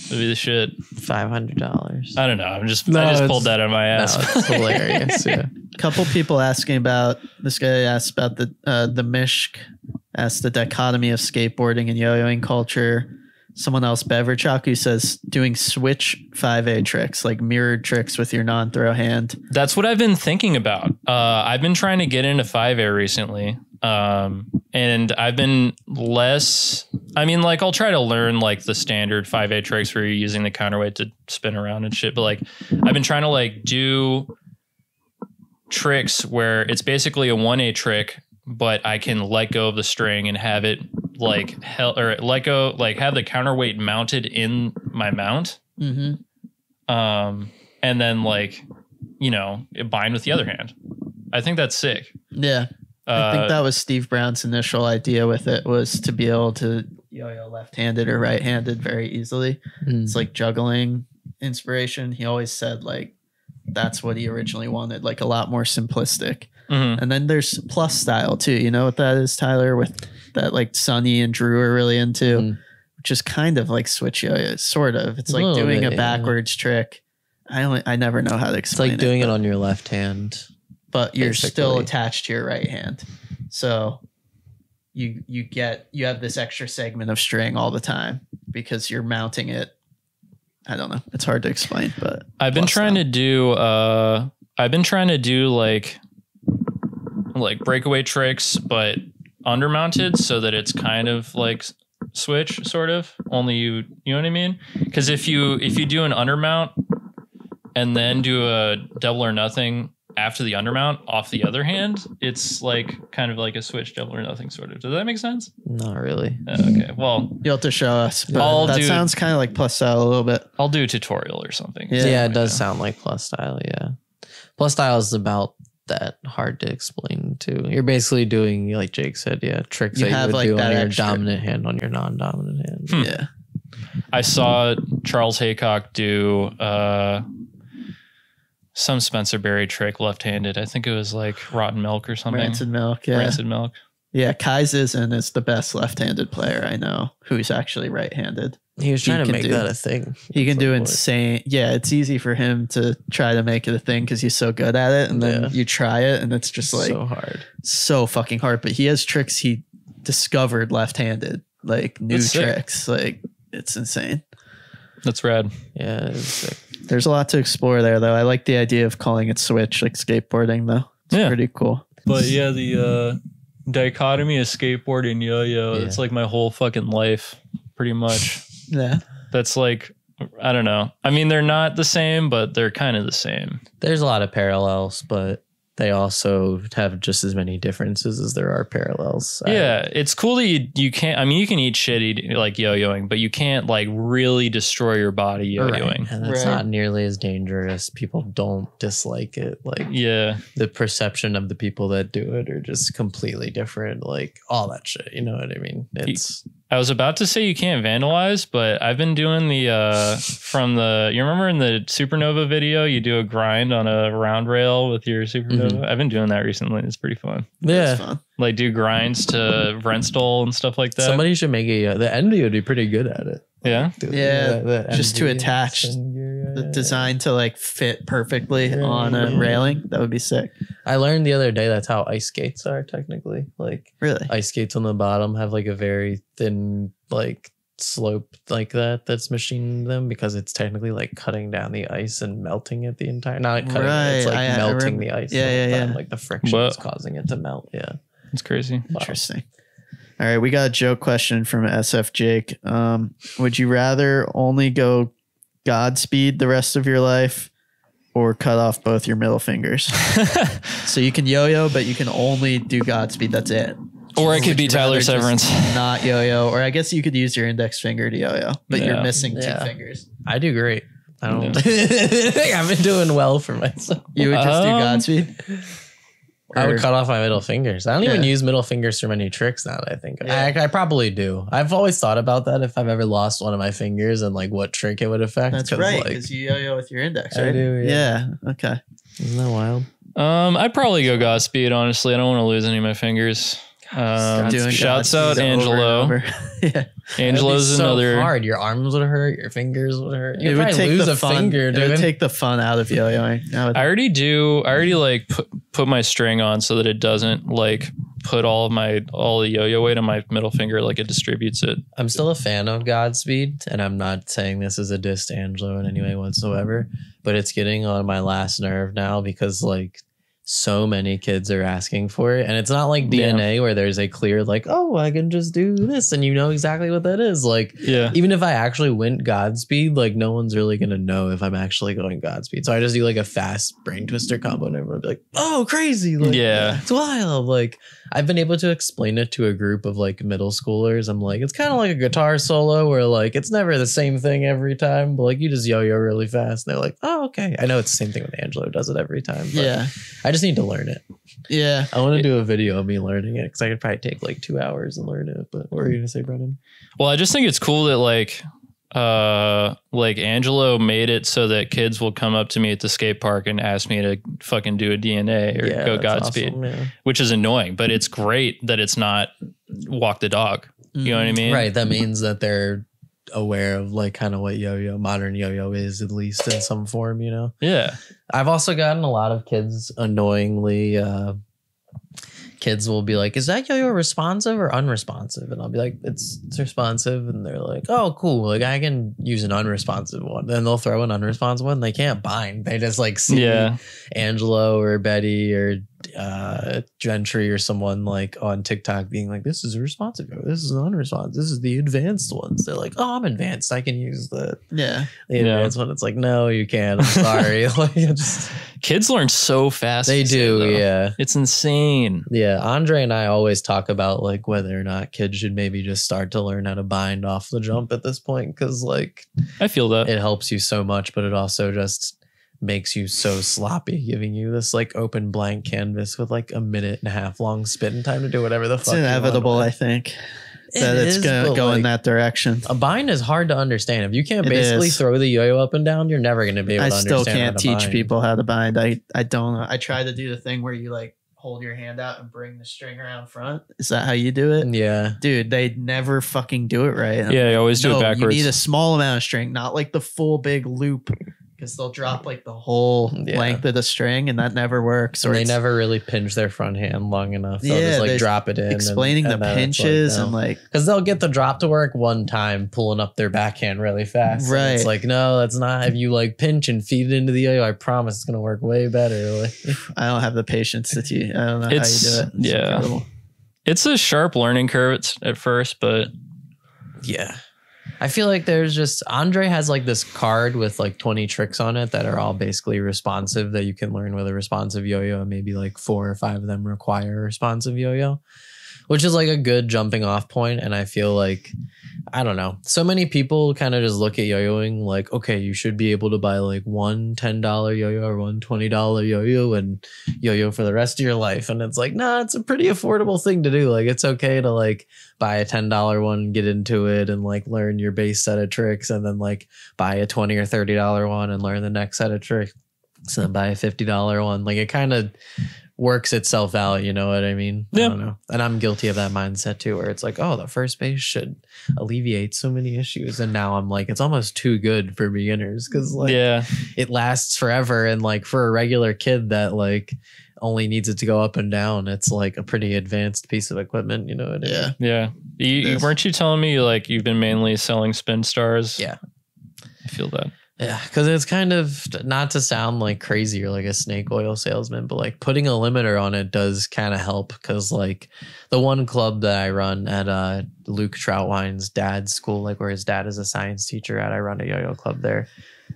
That'd be the shit. $500. I don't know. I just pulled that out of my ass. No, it's hilarious. Yeah. A couple people asking about this guy asked about the Mishk, asked the dichotomy of skateboarding and yo-yoing culture. Someone else, Beverchaku, says doing switch 5A tricks, like mirrored tricks with your non-throw hand. That's what I've been thinking about. I've been trying to get into 5A recently. And I've been I'll try to learn like the standard 5A tricks where you're using the counterweight to spin around and shit. But like, I've been trying to like do tricks where it's basically a 1A trick, but I can let go of the string and have it have the counterweight mounted in my mount. Mm-hmm. And then bind with the other hand. I think that's sick. Yeah. I think that was Steve Brown's initial idea with it, was to be able to yo-yo left-handed or right-handed very easily. It's like juggling inspiration. He always said like that's what he originally wanted, like a lot more simplistic. Mm-hmm. And then there's plus style too. You know what that is, Tyler? With that like Sonny and Drew are really into, which is kind of like switch yo-yo, sort of. It's like doing a backwards trick. I never know how to explain it. It's like doing it on your left hand, but you're still attached to your right hand. So you have this extra segment of string all the time because you're mounting it. I don't know. It's hard to explain, but I've been trying to do like breakaway tricks, but undermounted so that it's kind of like switch sort of, only you know what I mean? Because if you do an undermount and then do a double or nothing after the undermount off the other hand, it's like kind of like a switch double or nothing sort of. Does that make sense? Not really. Okay. Well, you'll have to show us. That sounds kind of like plus style a little bit. I'll do a tutorial or something. Yeah, it does sound like plus style. Yeah. Plus style is about that hard to explain too. You're basically doing, like Jake said, tricks that you would do on your dominant hand on your non-dominant hand. Yeah. I saw Charles Haycock do some Spencer Berry trick left-handed. I think it was like rotten milk or something. Rancid milk, yeah. Rancid milk. Yeah, Kai Zizin is the best left-handed player I know who's actually right-handed. He was trying to make that a thing. He can do insane. Yeah, it's easy for him to try to make it a thing because he's so good at it. And then you try it and it's just like so hard. So fucking hard. But he has tricks he discovered left-handed, like new tricks. Like it's insane. That's rad. Yeah, it's sick. There's a lot to explore there, though. I like the idea of calling it switch, like skateboarding, though. It's pretty cool. But yeah, the dichotomy of skateboard and yo-yo, it's like my whole fucking life, pretty much. Yeah. That's like, I don't know. I mean, they're not the same, but they're kind of the same. There's a lot of parallels, but they also have just as many differences as there are parallels. Yeah, it's cool that you can't. I mean, you can eat shitty like yo-yoing, but you can't like really destroy your body yo-yoing. Right. And that's not nearly as dangerous. People don't dislike it. Like, the perception of the people that do it are just completely different. Like all that shit. You know what I mean? I was about to say you can't vandalize, but I've been doing the you remember in the Supernova video, you do a grind on a round rail with your Supernova. I've been doing that recently. It's pretty fun. Yeah. Fun. Like do grinds to Vrenstall and stuff like that. Somebody should make the Envy would be pretty good at it. Yeah. Just to attach the design to like fit perfectly on a railing. That would be sick. I learned the other day that's how ice skates are technically. Like really, ice skates on the bottom have like a very thin like slope like that's machining them because it's technically like cutting down the ice and melting it the entire not cutting it, it's like melting the ice. Like the friction is causing it to melt. Yeah. It's crazy. Interesting. All right, we got a joke question from SF Jake. Would you rather only go Godspeed the rest of your life or cut off both your middle fingers? So you can yo-yo, but you can only do Godspeed. That's it. Or it could be Tyler Severance. Not yo-yo. Or I guess you could use your index finger to yo-yo, but you're missing two fingers. I do great. I don't think I've been doing well for myself. You would just do Godspeed? I would cut off my middle fingers. I don't even use middle fingers for many tricks now that I think. I probably do. I've always thought about that if I've ever lost one of my fingers and like what trick it would affect. That's right, because you yo-yo with your index, right? I do, yeah. Okay. Isn't that wild? I'd probably go Godspeed, honestly. I don't want to lose any of my fingers. Shouts out Angelo. Angelo's another hard. Your arms would hurt, your fingers would hurt. You would take lose a finger, dude. It would take the fun out of yo-yoing. I already like put my string on so that it doesn't like put all the yo-yo weight on my middle finger, like it distributes it. I'm still a fan of Godspeed, and I'm not saying this is a diss to Angelo in any way whatsoever, but it's getting on my last nerve now because like so many kids are asking for it, and it's not like DNA where there's a clear like, oh, I can just do this and you know exactly what that is. Like, even if I actually went Godspeed, like no one's really gonna know if I'm actually going Godspeed. So I just do like a fast brain twister combo, and everyone will be like, oh, crazy. Like, it's wild. Like I've been able to explain it to a group of like middle schoolers. I'm like, it's kind of like a guitar solo where like it's never the same thing every time, but like you just yo-yo really fast. And they're like, oh, okay. I know it's the same thing with Angelo, does it every time. But I just need to learn it. Yeah. I want to do a video of me learning it because I could probably take like 2 hours and learn it. But what were you gonna say, Brennan? Well, I just think it's cool that like Angelo made it so that kids will come up to me at the skate park and ask me to fucking do a DNA or go Godspeed, awesome, which is annoying, but it's great that it's not walk the dog. You know what I mean? Right. That means that they're aware of like kind of what modern yo-yo is, at least in some form, you know? Yeah. I've also gotten a lot of kids annoyingly, kids will be like, is that yo-yo responsive or unresponsive? And I'll be like, it's responsive. And they're like, oh, cool. Like I can use an unresponsive one. Then they'll throw an unresponsive one. They can't bind. They just like see Angelo or Betty or Gentry or someone like on TikTok being like, this is a responsive. This is an unresponsive. This is the advanced ones. They're like, oh, I'm advanced. I can use the advanced one. It's like, no, you can't. I'm sorry. Like, kids learn so fast. They do. Yeah. It's insane. Yeah. Andre and I always talk about like whether or not kids should maybe just start to learn how to bind off the jump at this point. Cause like, I feel that it helps you so much, but it also just makes you so sloppy, giving you this like open blank canvas with like a 1.5 minute long spin time to do whatever the fuck. It's inevitable, I think. that it's gonna go in that direction. A bind is hard to understand. If you can't It basically is. throw the yo-yo up and down, you're never gonna be able to understand. I still can't how to teach bind. people how to bind. I don't know. I try to do the thing where you like hold your hand out and bring the string around front. Is that how you do it? Yeah. Dude, they never fucking do it right. I'm Yeah, you always do it no, backwards. you need a small amount of string, not like the full big loop, because they'll drop like the whole length of the string, and that never works. Or Or they it's never really pinch their front hand long enough. They'll just like there's drop it in. explaining the pinches and like because they'll get the drop to work one time, pulling up their backhand really fast. Right. It's like, no, that's not. If you like pinch and feed it into the yo-yo, I promise it's gonna work way better. Like, I don't have the patience to teach. I don't know how you do it. It's incredible. It's a sharp learning curve at first, but yeah. I feel like there's just Andre has like this card with like 20 tricks on it that are all basically responsive that you can learn with a responsive yo-yo, and maybe like 4 or 5 of them require a responsive yo-yo, which is like a good jumping off point. And I feel like, I don't know, so many people kind of just look at yo-yoing like, okay, you should be able to buy like one $10 yo-yo or one $20 yo-yo and yo-yo for the rest of your life. And it's like, nah, it's a pretty affordable thing to do. Like, it's okay to like buy a $10 one, get into it and like learn your base set of tricks, and then like buy a $20 or $30 one and learn the next set of tricks, and then buy a $50 one. Like, it kind of works itself out, you know what I mean? Yep. I don't know. And I'm guilty of that mindset too, where it's like, oh, the first base should alleviate so many issues. And now I'm like, it's almost too good for beginners, because like it lasts forever. And like for a regular kid that like only needs it to go up and down, it's like a pretty advanced piece of equipment, you know what I mean? Yeah. Weren't you telling me like you've been mainly selling spin stars? Yeah. I feel that. Yeah, because it's kind of, not to sound like crazy or like a snake oil salesman, but like putting a limiter on it does kind of help, because like the one club that I run at Luke Troutwine's dad's school, like where his dad is a science teacher at, I run a yo-yo club there,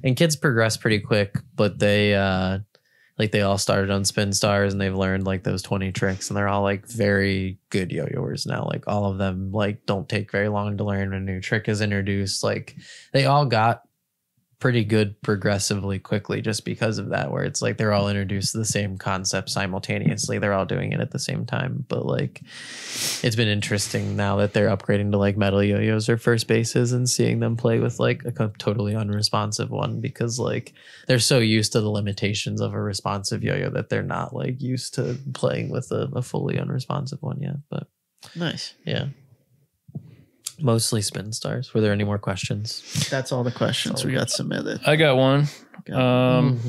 and kids progress pretty quick, but they all started on spin stars and they've learned like those 20 tricks, and they're all like very good yo-yoers now. Like all of them like don't take very long to learn when a new trick is introduced. Like they all got pretty good progressively quickly just because of that, where it's like they're all introduced to the same concept simultaneously. They're all doing it at the same time. But like it's been interesting now that they're upgrading to like metal yo-yos or first bases and seeing them play with like a totally unresponsive one, because like they're so used to the limitations of a responsive yo-yo that they're not like used to playing with a fully unresponsive one yet. But nice. Yeah. Mostly spin stars. Were there any more questions? That's all the questions we got submitted. I got one. Okay.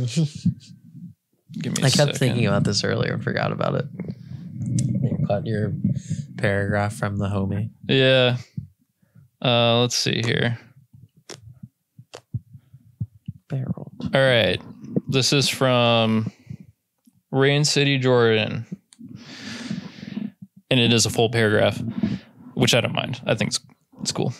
Give me I a kept second. thinking about this earlier and forgot about it. You cut your paragraph from the homie. Yeah. Let's see here. Barrel. All right. This is from Rain City, Jordan. And it is a full paragraph, which I don't mind. I think it's cool.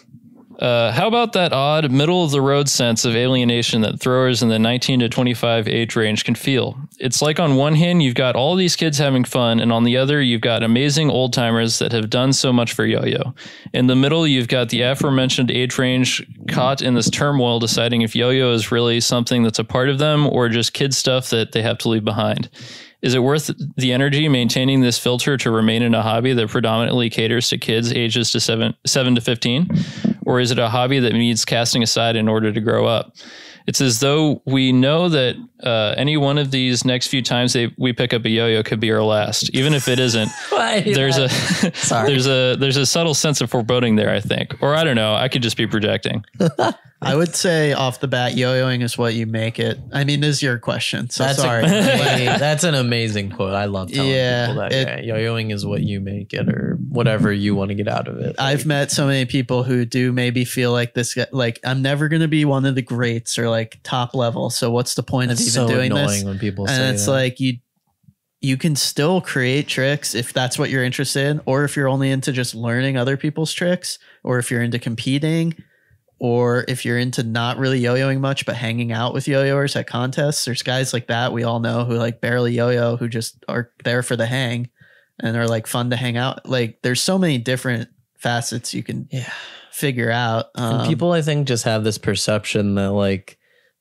How about that odd middle of the road sense of alienation that throwers in the 19 to 25 age range can feel? It's like on one hand, you've got all these kids having fun, and on the other, you've got amazing old timers that have done so much for yo-yo. In the middle, you've got the aforementioned age range caught in this turmoil, deciding if yo-yo is really something that's a part of them or just kid stuff that they have to leave behind. Is it worth the energy maintaining this filter to remain in a hobby that predominantly caters to kids ages to 7 to 15? Or is it a hobby that needs casting aside in order to grow up? It's as though we know that any one of these next few times we pick up a yo-yo could be our last, even if it isn't. There's a subtle sense of foreboding there, I think. Or I don't know. I could just be projecting. I would say off the bat, yo-yoing is what you make it. I mean, this is your question, so That's sorry. That's an amazing quote. I love telling people that. Yo-yoing is what you make it, or whatever you want to get out of it. I've met so many people who do maybe feel like this, like I'm never going to be one of the greats or like top level. So what's the point of even so doing annoying this? When people say and it's that. like you can still create tricks if that's what you're interested in, or if you're only into just learning other people's tricks, or if you're into competing, or if you're into not really yo-yoing much, but hanging out with yo-yoers at contests. There's guys like that we all know who like barely yo-yo, who just are there for the hang and are like fun to hang out. Like there's so many different facets you can figure out. And people, I think, just have this perception that like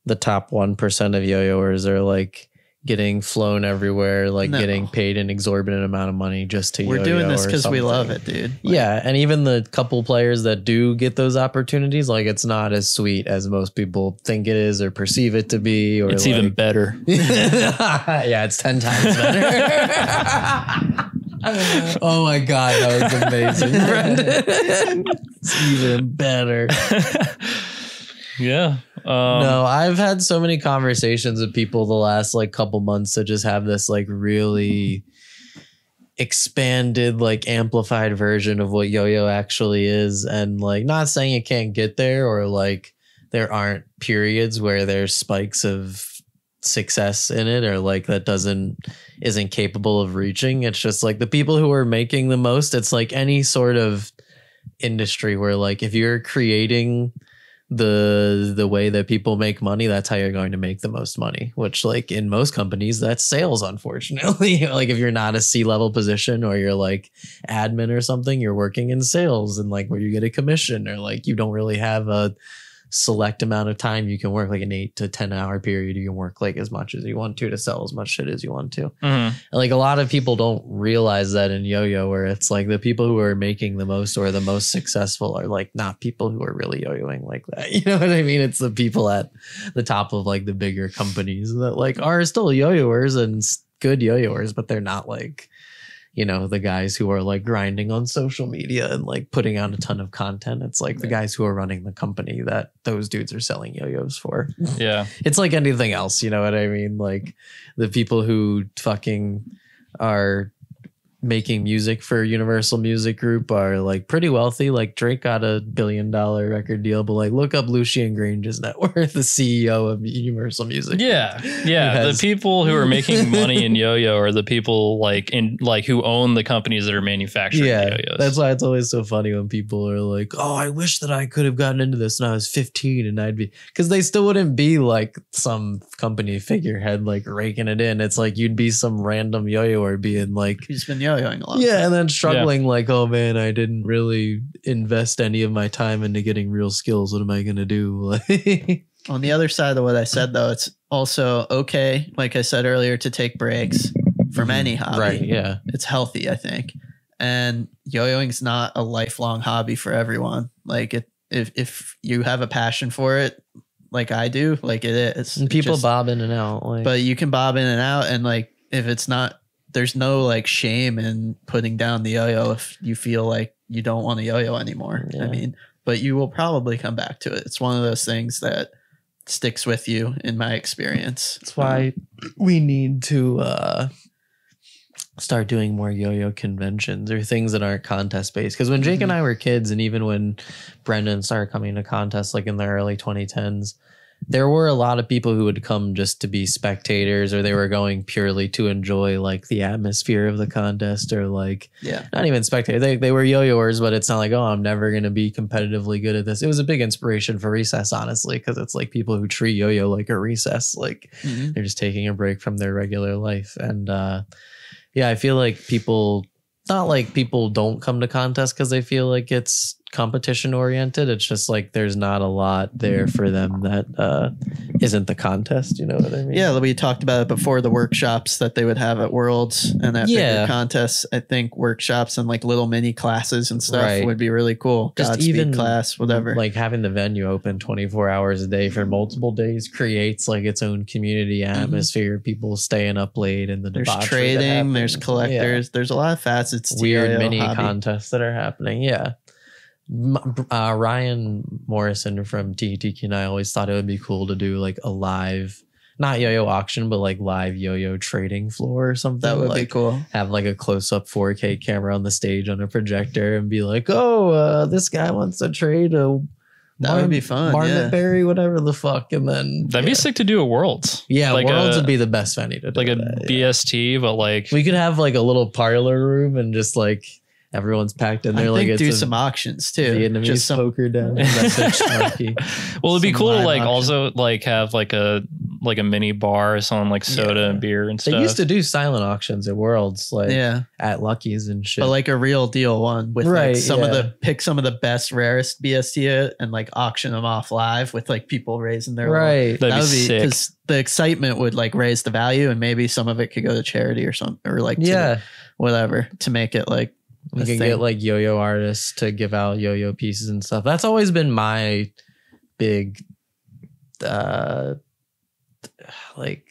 the top 1% of yo-yoers are like getting flown everywhere, like No. getting paid an exorbitant amount of money just to We're yo-yo doing this or because we something. love it, dude. Like, Yeah, and even the couple players that do get those opportunities, like it's not as sweet as most people think it is or perceive it to be. Or It's like, even better. yeah, it's 10 times better. Oh my god, that was amazing, Brendan. It's even better. Yeah. No, I've had so many conversations with people the last like couple months to just have this like really expanded, like amplified version of what yo-yo actually is. And like, not saying it can't get there or like there aren't periods where there's spikes of success in it or like that isn't capable of reaching. It's just like the people who are making the most. It's like any sort of industry where like if you're creating the way that people make money, that's how you're going to make the most money, which like in most companies that's sales, unfortunately. Like if you're not a C-level position or you're like admin or something, you're working in sales and like where you get a commission or like you don't really have a select amount of time you can work, like an 8 to 10 hour period. You can work like as much as you want to sell as much shit as you want to. Mm-hmm. And like a lot of people don't realize that in yo-yo, where it's like the people who are making the most or the most successful are like not people who are really yo-yoing like that. You know what I mean? It's the people at the top of like the bigger companies that like are still yo-yoers and good yo-yoers, but they're not like, you know, the guys who are like grinding on social media and like putting out a ton of content. It's like the guys who are running the company that those dudes are selling yo-yos for. Yeah. It's like anything else, you know what I mean? Like the people who fucking are making music for Universal Music Group are like pretty wealthy. Like Drake got a $1 billion record deal, but like look up Lucien Grange's net worth, the CEO of Universal Music. Yeah. Yeah. The people who are making money in yo-yo are the people like who own the companies that are manufacturing yo-yos. That's why it's always so funny when people are like, oh, I wish that I could have gotten into this when I was 15 and I'd be, because they still wouldn't be like some company figurehead like raking it in. It's like you'd be some random yo-yoer being like, he's been yo-yoing a lot. yeah, and then struggling like, oh man, I didn't really invest any of my time into getting real skills. What am I gonna do? On the other side of what I said, though, it's also okay, like I said earlier, to take breaks from any hobby. Right, yeah. It's healthy, I think. And yo-yoing's not a lifelong hobby for everyone. Like if you have a passion for it, like I do, like it is. And people bob in and out. Like, but you can bob in and out, and like if it's not, there's no like shame in putting down the yo-yo if you feel like you don't want to yo-yo anymore. Yeah. I mean, but you will probably come back to it. It's one of those things that sticks with you in my experience. that's why we need to start doing more yo-yo conventions or things that aren't contest based. Because when Jake and I were kids, and even when Brendan started coming to contests like in the early 2010s, there were a lot of people who would come just to be spectators, or they were going purely to enjoy like the atmosphere of the contest, or like, Yeah. not even spectators. They were yo-yoers, but it's not like, oh, I'm never going to be competitively good at this. It was a big inspiration for recess, honestly, because it's like people who treat yo-yo like a recess, like they're just taking a break from their regular life. And yeah, I feel like people, not like people don't come to contests because they feel like it's competition oriented. It's just like there's not a lot there for them that isn't the contest. You know what I mean? Yeah, we talked about it before, the workshops that they would have at Worlds and at bigger contests. I think workshops and like little mini classes and stuff would be really cool. Just Godspeed even class, whatever. Like having the venue open 24 hours a day for multiple days creates like its own community atmosphere. People staying up late and the there's debauchery that trading, there's happens. collectors, there's a lot of facets to Weird yo-yo mini hobby. contests that are happening. Yeah. Ryan Morrison from TTQ and I always thought it would be cool to do like a live, not yo-yo auction, but like live yo-yo trading floor or something. That would like, be cool. Have like a close-up 4K camera on the stage on a projector and be like, oh, this guy wants to trade a That would be fun. Marmot Berry, whatever the fuck. And then That'd be sick to do at Worlds. yeah, like Worlds would be the best venue to do like a that, BST, but like we could have like a little parlor room and just like everyone's packed in I there. Like think it's do some auctions too. Vietnamese Just some poker den. Message monkey. Well, it'd be Some cool to live like auction. also like have like a mini bar selling like soda and beer and stuff. They used to do silent auctions at Worlds, like yeah, at Lucky's and shit. but like a real deal one with Right, like some of yeah. the pick some of the best rarest BST and like auction them off live with like people raising their little- right. That'd that be would be sick. because the excitement would like raise the value and maybe some of it could go to charity or something or like to Yeah. whatever to make it like We a can thing. get like yo-yo artists to give out yo-yo pieces and stuff. That's always been my big like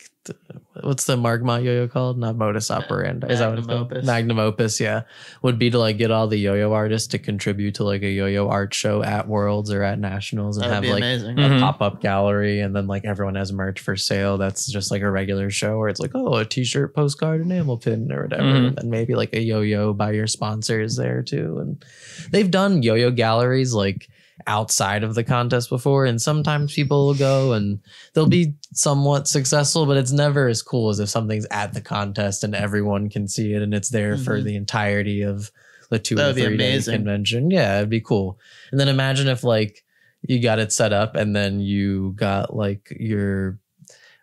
what's the Margmont yo-yo called? Not modus operandi. Is that what it's Magnum called? opus. Magnum opus, yeah. Would be to like get all the yo-yo artists to contribute to like a yo-yo art show at Worlds or at Nationals and That'd have be like amazing. Mhm. a pop-up gallery, and then like everyone has merch for sale. That's just like a regular show where it's like, oh, a t-shirt, postcard, enamel pin or whatever. Mhm. And then maybe like a yo-yo by your sponsors there too. And they've done yo-yo galleries like outside of the contest before, and sometimes people will go and they'll be somewhat successful, but it's never as cool as if something's at the contest and everyone can see it and it's there for Mhm. the entirety of the 2 That or would be 3 day amazing. convention. Yeah, it'd be cool. And then imagine if like you got it set up and then you got like your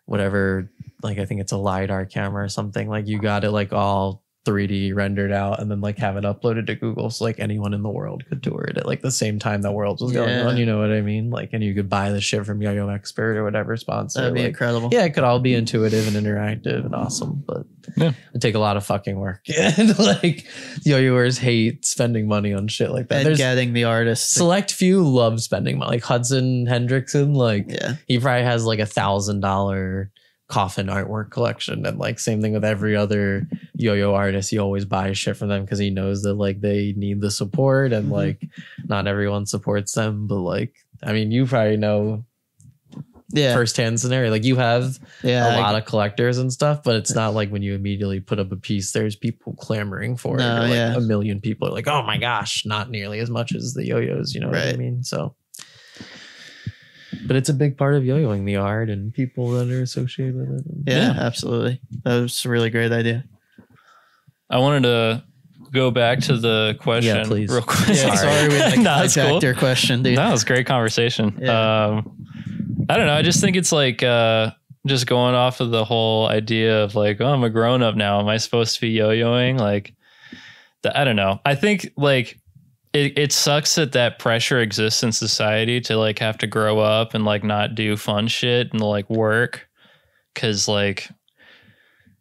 whatever, like I think it's a LiDAR camera or something, like you got it like all 3D rendered out and then like have it uploaded to Google so like anyone in the world could tour it at like the same time that Worlds was going Yeah. on, you know what I mean? Like, and you could buy the shit from Yo-Yo Expert or whatever sponsor. That'd be like, incredible. yeah, it could all be intuitive and interactive and awesome, but Yeah. it'd take a lot of fucking work. And like yo-yoers hate spending money on shit like that. And There's getting the artist. select few love spending money. Like Hudson Hendrickson, like Yeah. he probably has like $1,000 coffin artwork collection, and like same thing with every other yo-yo artist. He always buys shit from them because he knows that like they need the support, and Mhm. like not everyone supports them. But like, I mean, you probably know Yeah. firsthand scenario. Like you have Yeah. a lot of collectors and stuff, but it's not like when you immediately put up a piece, there's people clamoring for it. No, Or, like yeah. a million people are like, oh my gosh, not nearly as much as the yo-yos, you know what I Right. mean? So, but it's a big part of yo-yoing, the art and people that are associated with it. Yeah, absolutely. That was a really great idea. I wanted to go back to the question Yeah, please. real quick. Yeah, sorry we like No, it's hijacked cool. your question, dude. That was a great conversation. Yeah. I don't know. I just think it's like just going off of the whole idea of like, oh, I'm a grown up now. Am I supposed to be yo-yoing? Like, I don't know. I think like it sucks that pressure exists in society to like have to grow up and like not do fun shit and like work. Cause like,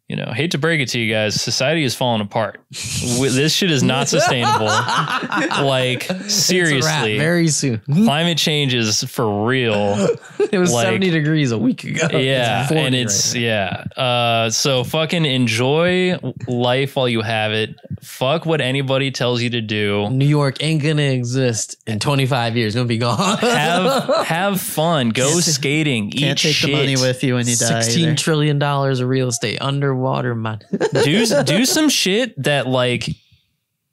you know, hate to break it to you guys, society is falling apart. This shit is not sustainable. Like, It's a wrap seriously, very soon. climate change is for real. It was Like- 70 degrees a week ago. Yeah, 40 and right it's now. so fucking enjoy life while you have it. Fuck what anybody tells you to do. New York ain't gonna exist in 25 years. It's gonna be gone. Have fun. Go Can't- skating. Can't Eat take shit. the money with you when you die. $16 either. trillion of real estate underwater, man. do some shit that like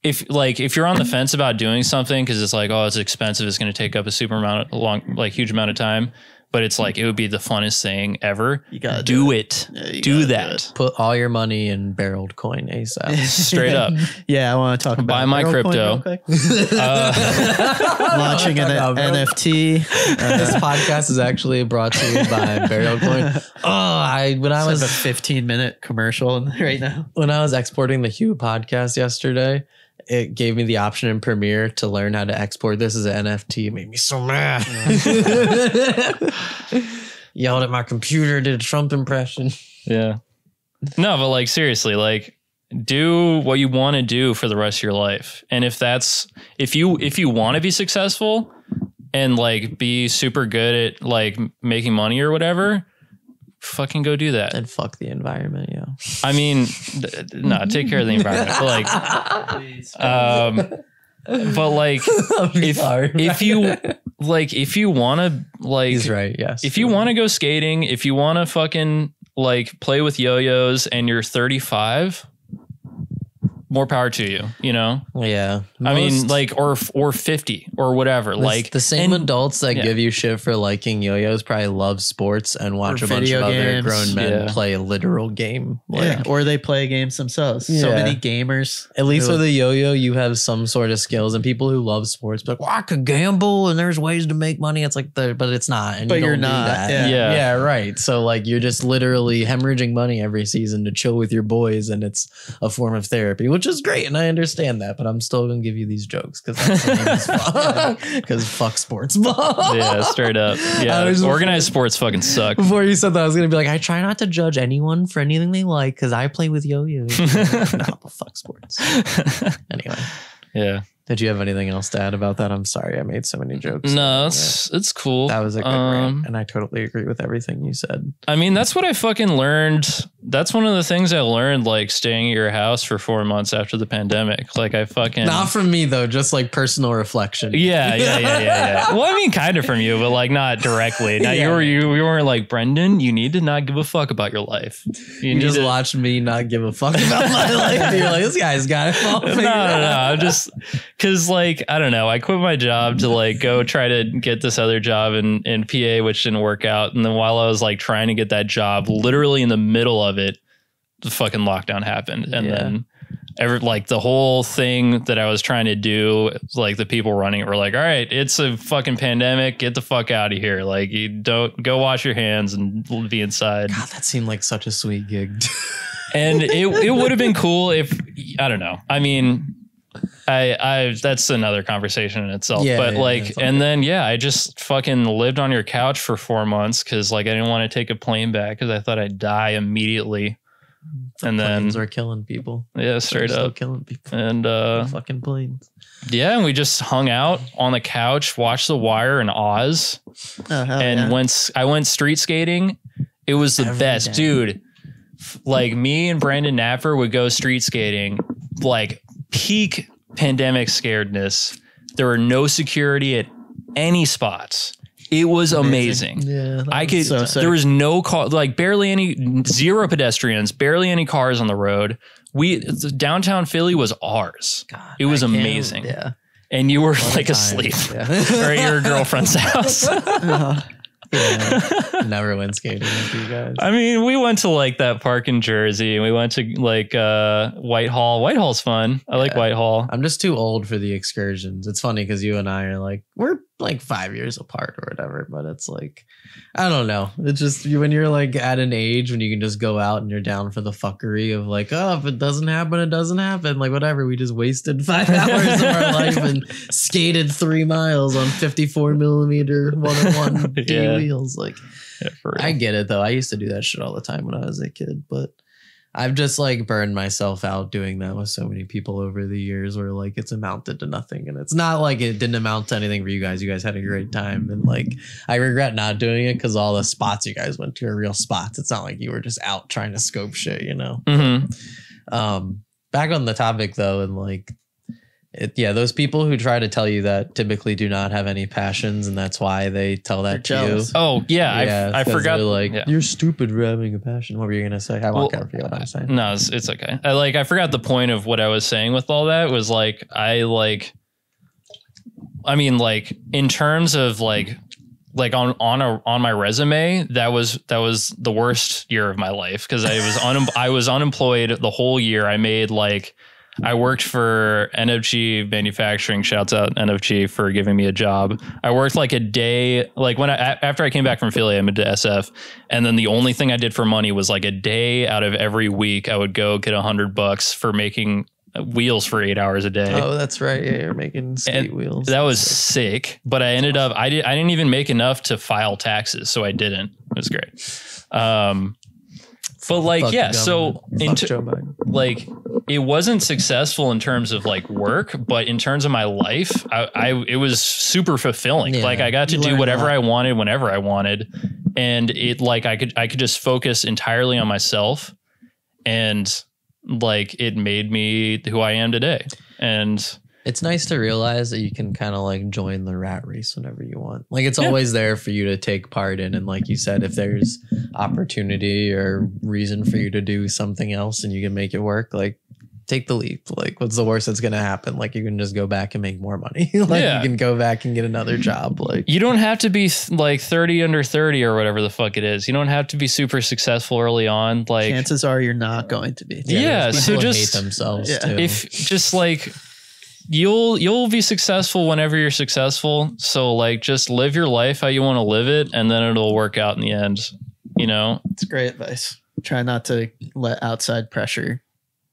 if you're on the fence about doing something because it's like, oh, it's expensive, it's going to take up a super amount of huge amount of time, but it's like it would be the funnest thing ever. You gotta do it. Yeah, you do gotta that. Put all your money in barreled coin ASAP. Straight up. Yeah, I want to talk about Buy my Barrel Coin crypto. real quick. Uh, Launching an NFT. This podcast is actually brought to you by Barrel Coin. When I I was a 15-minute commercial right now. when I was exporting the Hue podcast yesterday, it gave me the option in Premiere to learn how to export this as an NFT. It made me so mad. Yelled at my computer, did a Trump impression. yeah. No, but like seriously, like do what you want to do for the rest of your life. And if you want to be successful and like be super good at like making money or whatever, fucking go do that. And fuck the environment, yeah. I mean, no, take care of the environment. But like, if you want to like, He's right, yes. if you want to go skating, if you want to fucking like play with yo-yos and you're 35, more power to you, you know? Yeah. I mean, like, or 50 or whatever. Like the same adults that give you shit for liking yo-yos probably love sports and watch a bunch of other grown men play a literal game. Like, or they play games themselves. So many gamers. At least with a yo-yo, you have some sort of skills, and people who love sports, like, well, I could gamble and there's ways to make money. It's like but it's not. And but you're not. That. Yeah, right. So like you're just literally hemorrhaging money every season to chill with your boys, and it's a form of therapy, which is great, and I understand that. But I'm still gonna give you these jokes because fuck sports ball. Yeah, straight up. Yeah, organized sports fucking suck. Before you said that, I was gonna be like, I try not to judge anyone for anything they like because I play with yo-yos. No, but fuck sports. Anyway. Yeah. Did you have anything else to add about that? I'm sorry I made so many jokes. No, it's cool. That was a good rant, and I totally agree with everything you said. I mean, that's what I fucking learned. That's one of the things I learned, like staying at your house for 4 months after the pandemic. Like I fucking... Not from me though, just like personal reflection. Yeah. Well, I mean, kind of from you, but like not directly. Now you weren't like, Brendan, you need to not give a fuck about your life. You just watched me not give a fuck about my life. You're like, this guy's got it all figured out. No. I'm just... Because like, I don't know, I quit my job to like go try to get this other job in PA, which didn't work out. And then while I was like trying to get that job, literally in the middle of it, the fucking lockdown happened. And then the whole thing that I was trying to do, like the people running it were like, all right, it's a fucking pandemic. Get the fuck out of here. Like you don't go wash your hands and be inside. God, that seemed like such a sweet gig. And it would have been cool if, I don't know. I mean, I that's another conversation in itself. I just fucking lived on your couch for 4 months because like I didn't want to take a plane back because I thought I'd die immediately. And planes are killing people. Yeah, straight up killing people. And fucking planes. Yeah, and we just hung out on the couch, watched The Wire and Oz. I went street skating. It was the best, dude. Like me and Brandon Napper would go street skating, like peak pandemic scaredness. There were no security at any spots. It was amazing. Yeah, there was no car, like zero pedestrians, barely any cars on the road. Downtown Philly was ours. God, it was amazing. Yeah. And you were like asleep or at your girlfriend's house. Yeah, never went skating with you guys. I mean, we went to like that park in Jersey, and we went to like Whitehall. Whitehall's fun. I like Whitehall. I'm just too old for the excursions. It's funny because you and I are like, we're like 5 years apart or whatever, but it's like, I don't know. It's just when you're like at an age when you can just go out and you're down for the fuckery of like, oh, if it doesn't happen, it doesn't happen. Like whatever. We just wasted 5 hours of our life and skated 3 miles on 54 millimeter 101 wheels. Like, I get it though. I used to do that shit all the time when I was a kid, but I've just like burned myself out doing that with so many people over the years where like it's amounted to nothing. And it's not like it didn't amount to anything for you guys. You guys had a great time. And like, I regret not doing it because all the spots you guys went to are real spots. It's not like you were just out trying to scope shit, you know? Mm-hmm. Back on the topic though, and like, those people who try to tell you that typically do not have any passions, and that's why they tell that to you. Oh yeah, I forgot. Like you're stupid for having a passion. What were you gonna say? I won't care for what I'm saying. No, it's okay. I forgot the point of what I was saying with all that was like I mean like in terms of like on my resume, that was the worst year of my life because I was unemployed the whole year. I worked for NFG Manufacturing. Shouts out NFG for giving me a job. I worked like a day, like after I came back from Philly, I moved to SF. And then the only thing I did for money was like a day out of every week. I would go get $100 for making wheels for 8 hours a day. Oh, that's right. Yeah, you're making skate wheels. That was sick. But I ended up, I didn't even make enough to file taxes. So I didn't. It was great. But like, so like it wasn't successful in terms of like work, but in terms of my life, it was super fulfilling. Yeah, like I got to do whatever I wanted, whenever I wanted. And it like, I could just focus entirely on myself, and like, it made me who I am today. And it's nice to realize that you can kind of like join the rat race whenever you want. Like it's always there for you to take part in. And like you said, if there's opportunity or reason for you to do something else and you can make it work, like take the leap. Like, what's the worst that's gonna happen? Like, you can just go back and make more money. Like, you can go back and get another job. Like, you don't have to be like 30 under 30 or whatever the fuck it is. You don't have to be super successful early on. Like, chances are you're not going to be. Yeah, so just hate themselves too. If just like you'll be successful whenever you're successful. So like, just live your life how you want to live it, and then it'll work out in the end. You know, it's great advice. Try not to let outside pressure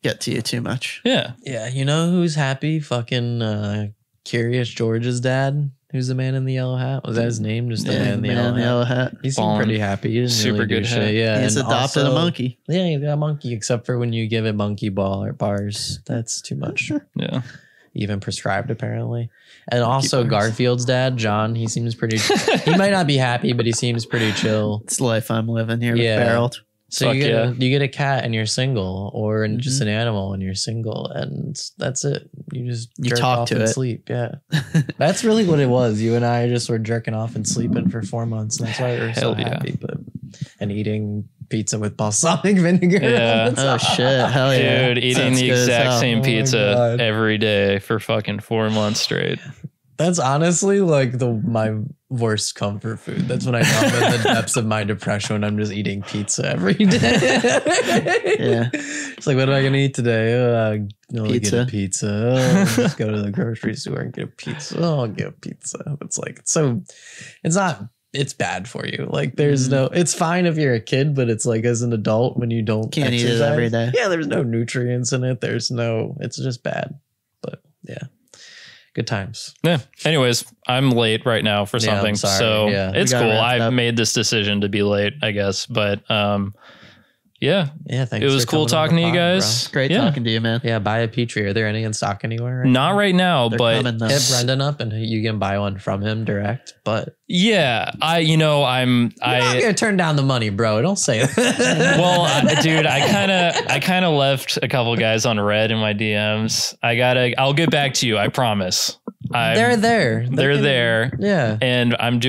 get to you too much. Yeah. Yeah. You know who's happy? Fucking Curious George's dad, who's the man in the yellow hat. Was that his name? Just the man in the yellow hat. He seemed pretty happy. He didn't super really good do shit. Yeah. He's adopted a monkey. Yeah, he got a monkey, except for when you give it monkey ball or bars. That's too much. Yeah. Even prescribed, apparently. And also Garfield's dad, John, he seems pretty he might not be happy, but he seems pretty chill. It's the life I'm living here with Barrel. So you get a cat and you're single, or just an animal and you're single, and that's it. You just jerk talk off to and it. sleep. Yeah. That's really what it was. You and I just were jerking off and sleeping for 4 months. And that's why we were so happy. And eating pizza with balsamic vinegar. Yeah. Oh shit. Hell yeah. Dude, eating the exact same pizza every day for fucking 4 months straight. That's honestly like my worst comfort food. That's when I know I'm in the depths of my depression, when I'm just eating pizza every day. Yeah. It's like, what am I going to eat today? Pizza. Get a pizza. Oh, just go to the grocery store and get a pizza. Oh, I'll get a pizza. It's like, it's bad for you. Like, there's it's fine if you're a kid, but it's like, as an adult, when you can't eat it every day. Yeah, there's no nutrients in it. It's just bad. But yeah. Good times. Yeah. Anyways, I'm late right now for something. So it's cool. I've made this decision to be late, I guess. But yeah. Thanks. It was cool talking to you guys. Great talking to you, man. Yeah, buy a Petrie. Are there any in stock anywhere? Not right now, but hit Brendan up and you can buy one from him direct. But yeah, I'm not gonna turn down the money, bro. Don't say that. Well, dude, I kind of left a couple guys on red in my DMs. I'll get back to you. I promise. They're there. They're there. Yeah. And I'm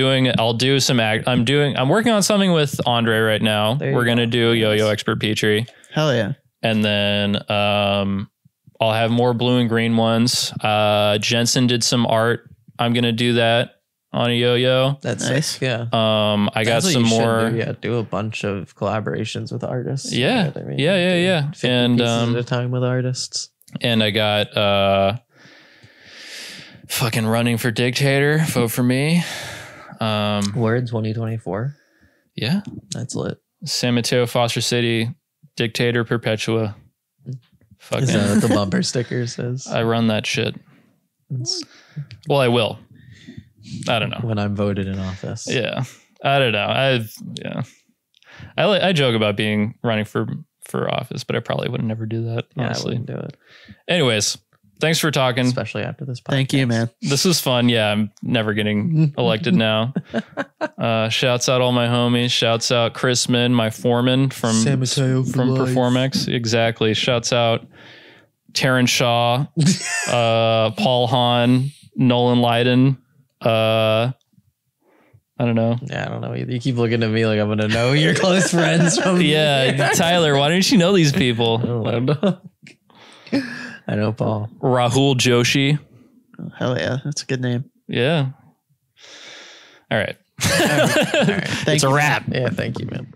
working on something with Andre right now. We're going to do Yo-Yo Expert Petrie. Hell yeah. And then I'll have more blue and green ones. Jensen did some art. I'm going to do that on a yo-yo. That's nice. Yeah. I got some more. Do a bunch of collaborations with artists. Yeah. You know what I mean? Yeah. 50 and pieces at a time with artists. And I got fucking running for dictator. Vote for me. Word 2024. Yeah. That's lit. San Mateo, Foster City, Dictator Perpetua. Fucking. Is that what the bumper sticker says? I run that shit. Well, I will. I don't know. When I'm voted in office. Yeah. I don't know. I joke about running for office, but I probably would never do that. Honestly. I wouldn't do it. Anyways, thanks for talking. Especially after this podcast. Thank you, man. This was fun. Yeah, I'm never getting elected now. Shouts out all my homies. Shouts out Chris Min, my foreman from Performex. Exactly. Shouts out Taryn Shaw, Paul Hahn, Nolan Leiden. I don't know. Yeah, I don't know. You keep looking at me like I'm going to know your close friends from. Yeah, Tyler, why don't you know these people? I don't know. I know Paul. Rahul Joshi. Oh, hell yeah. That's a good name. Yeah. All right. All right. It's a wrap. Yeah, thank you, man.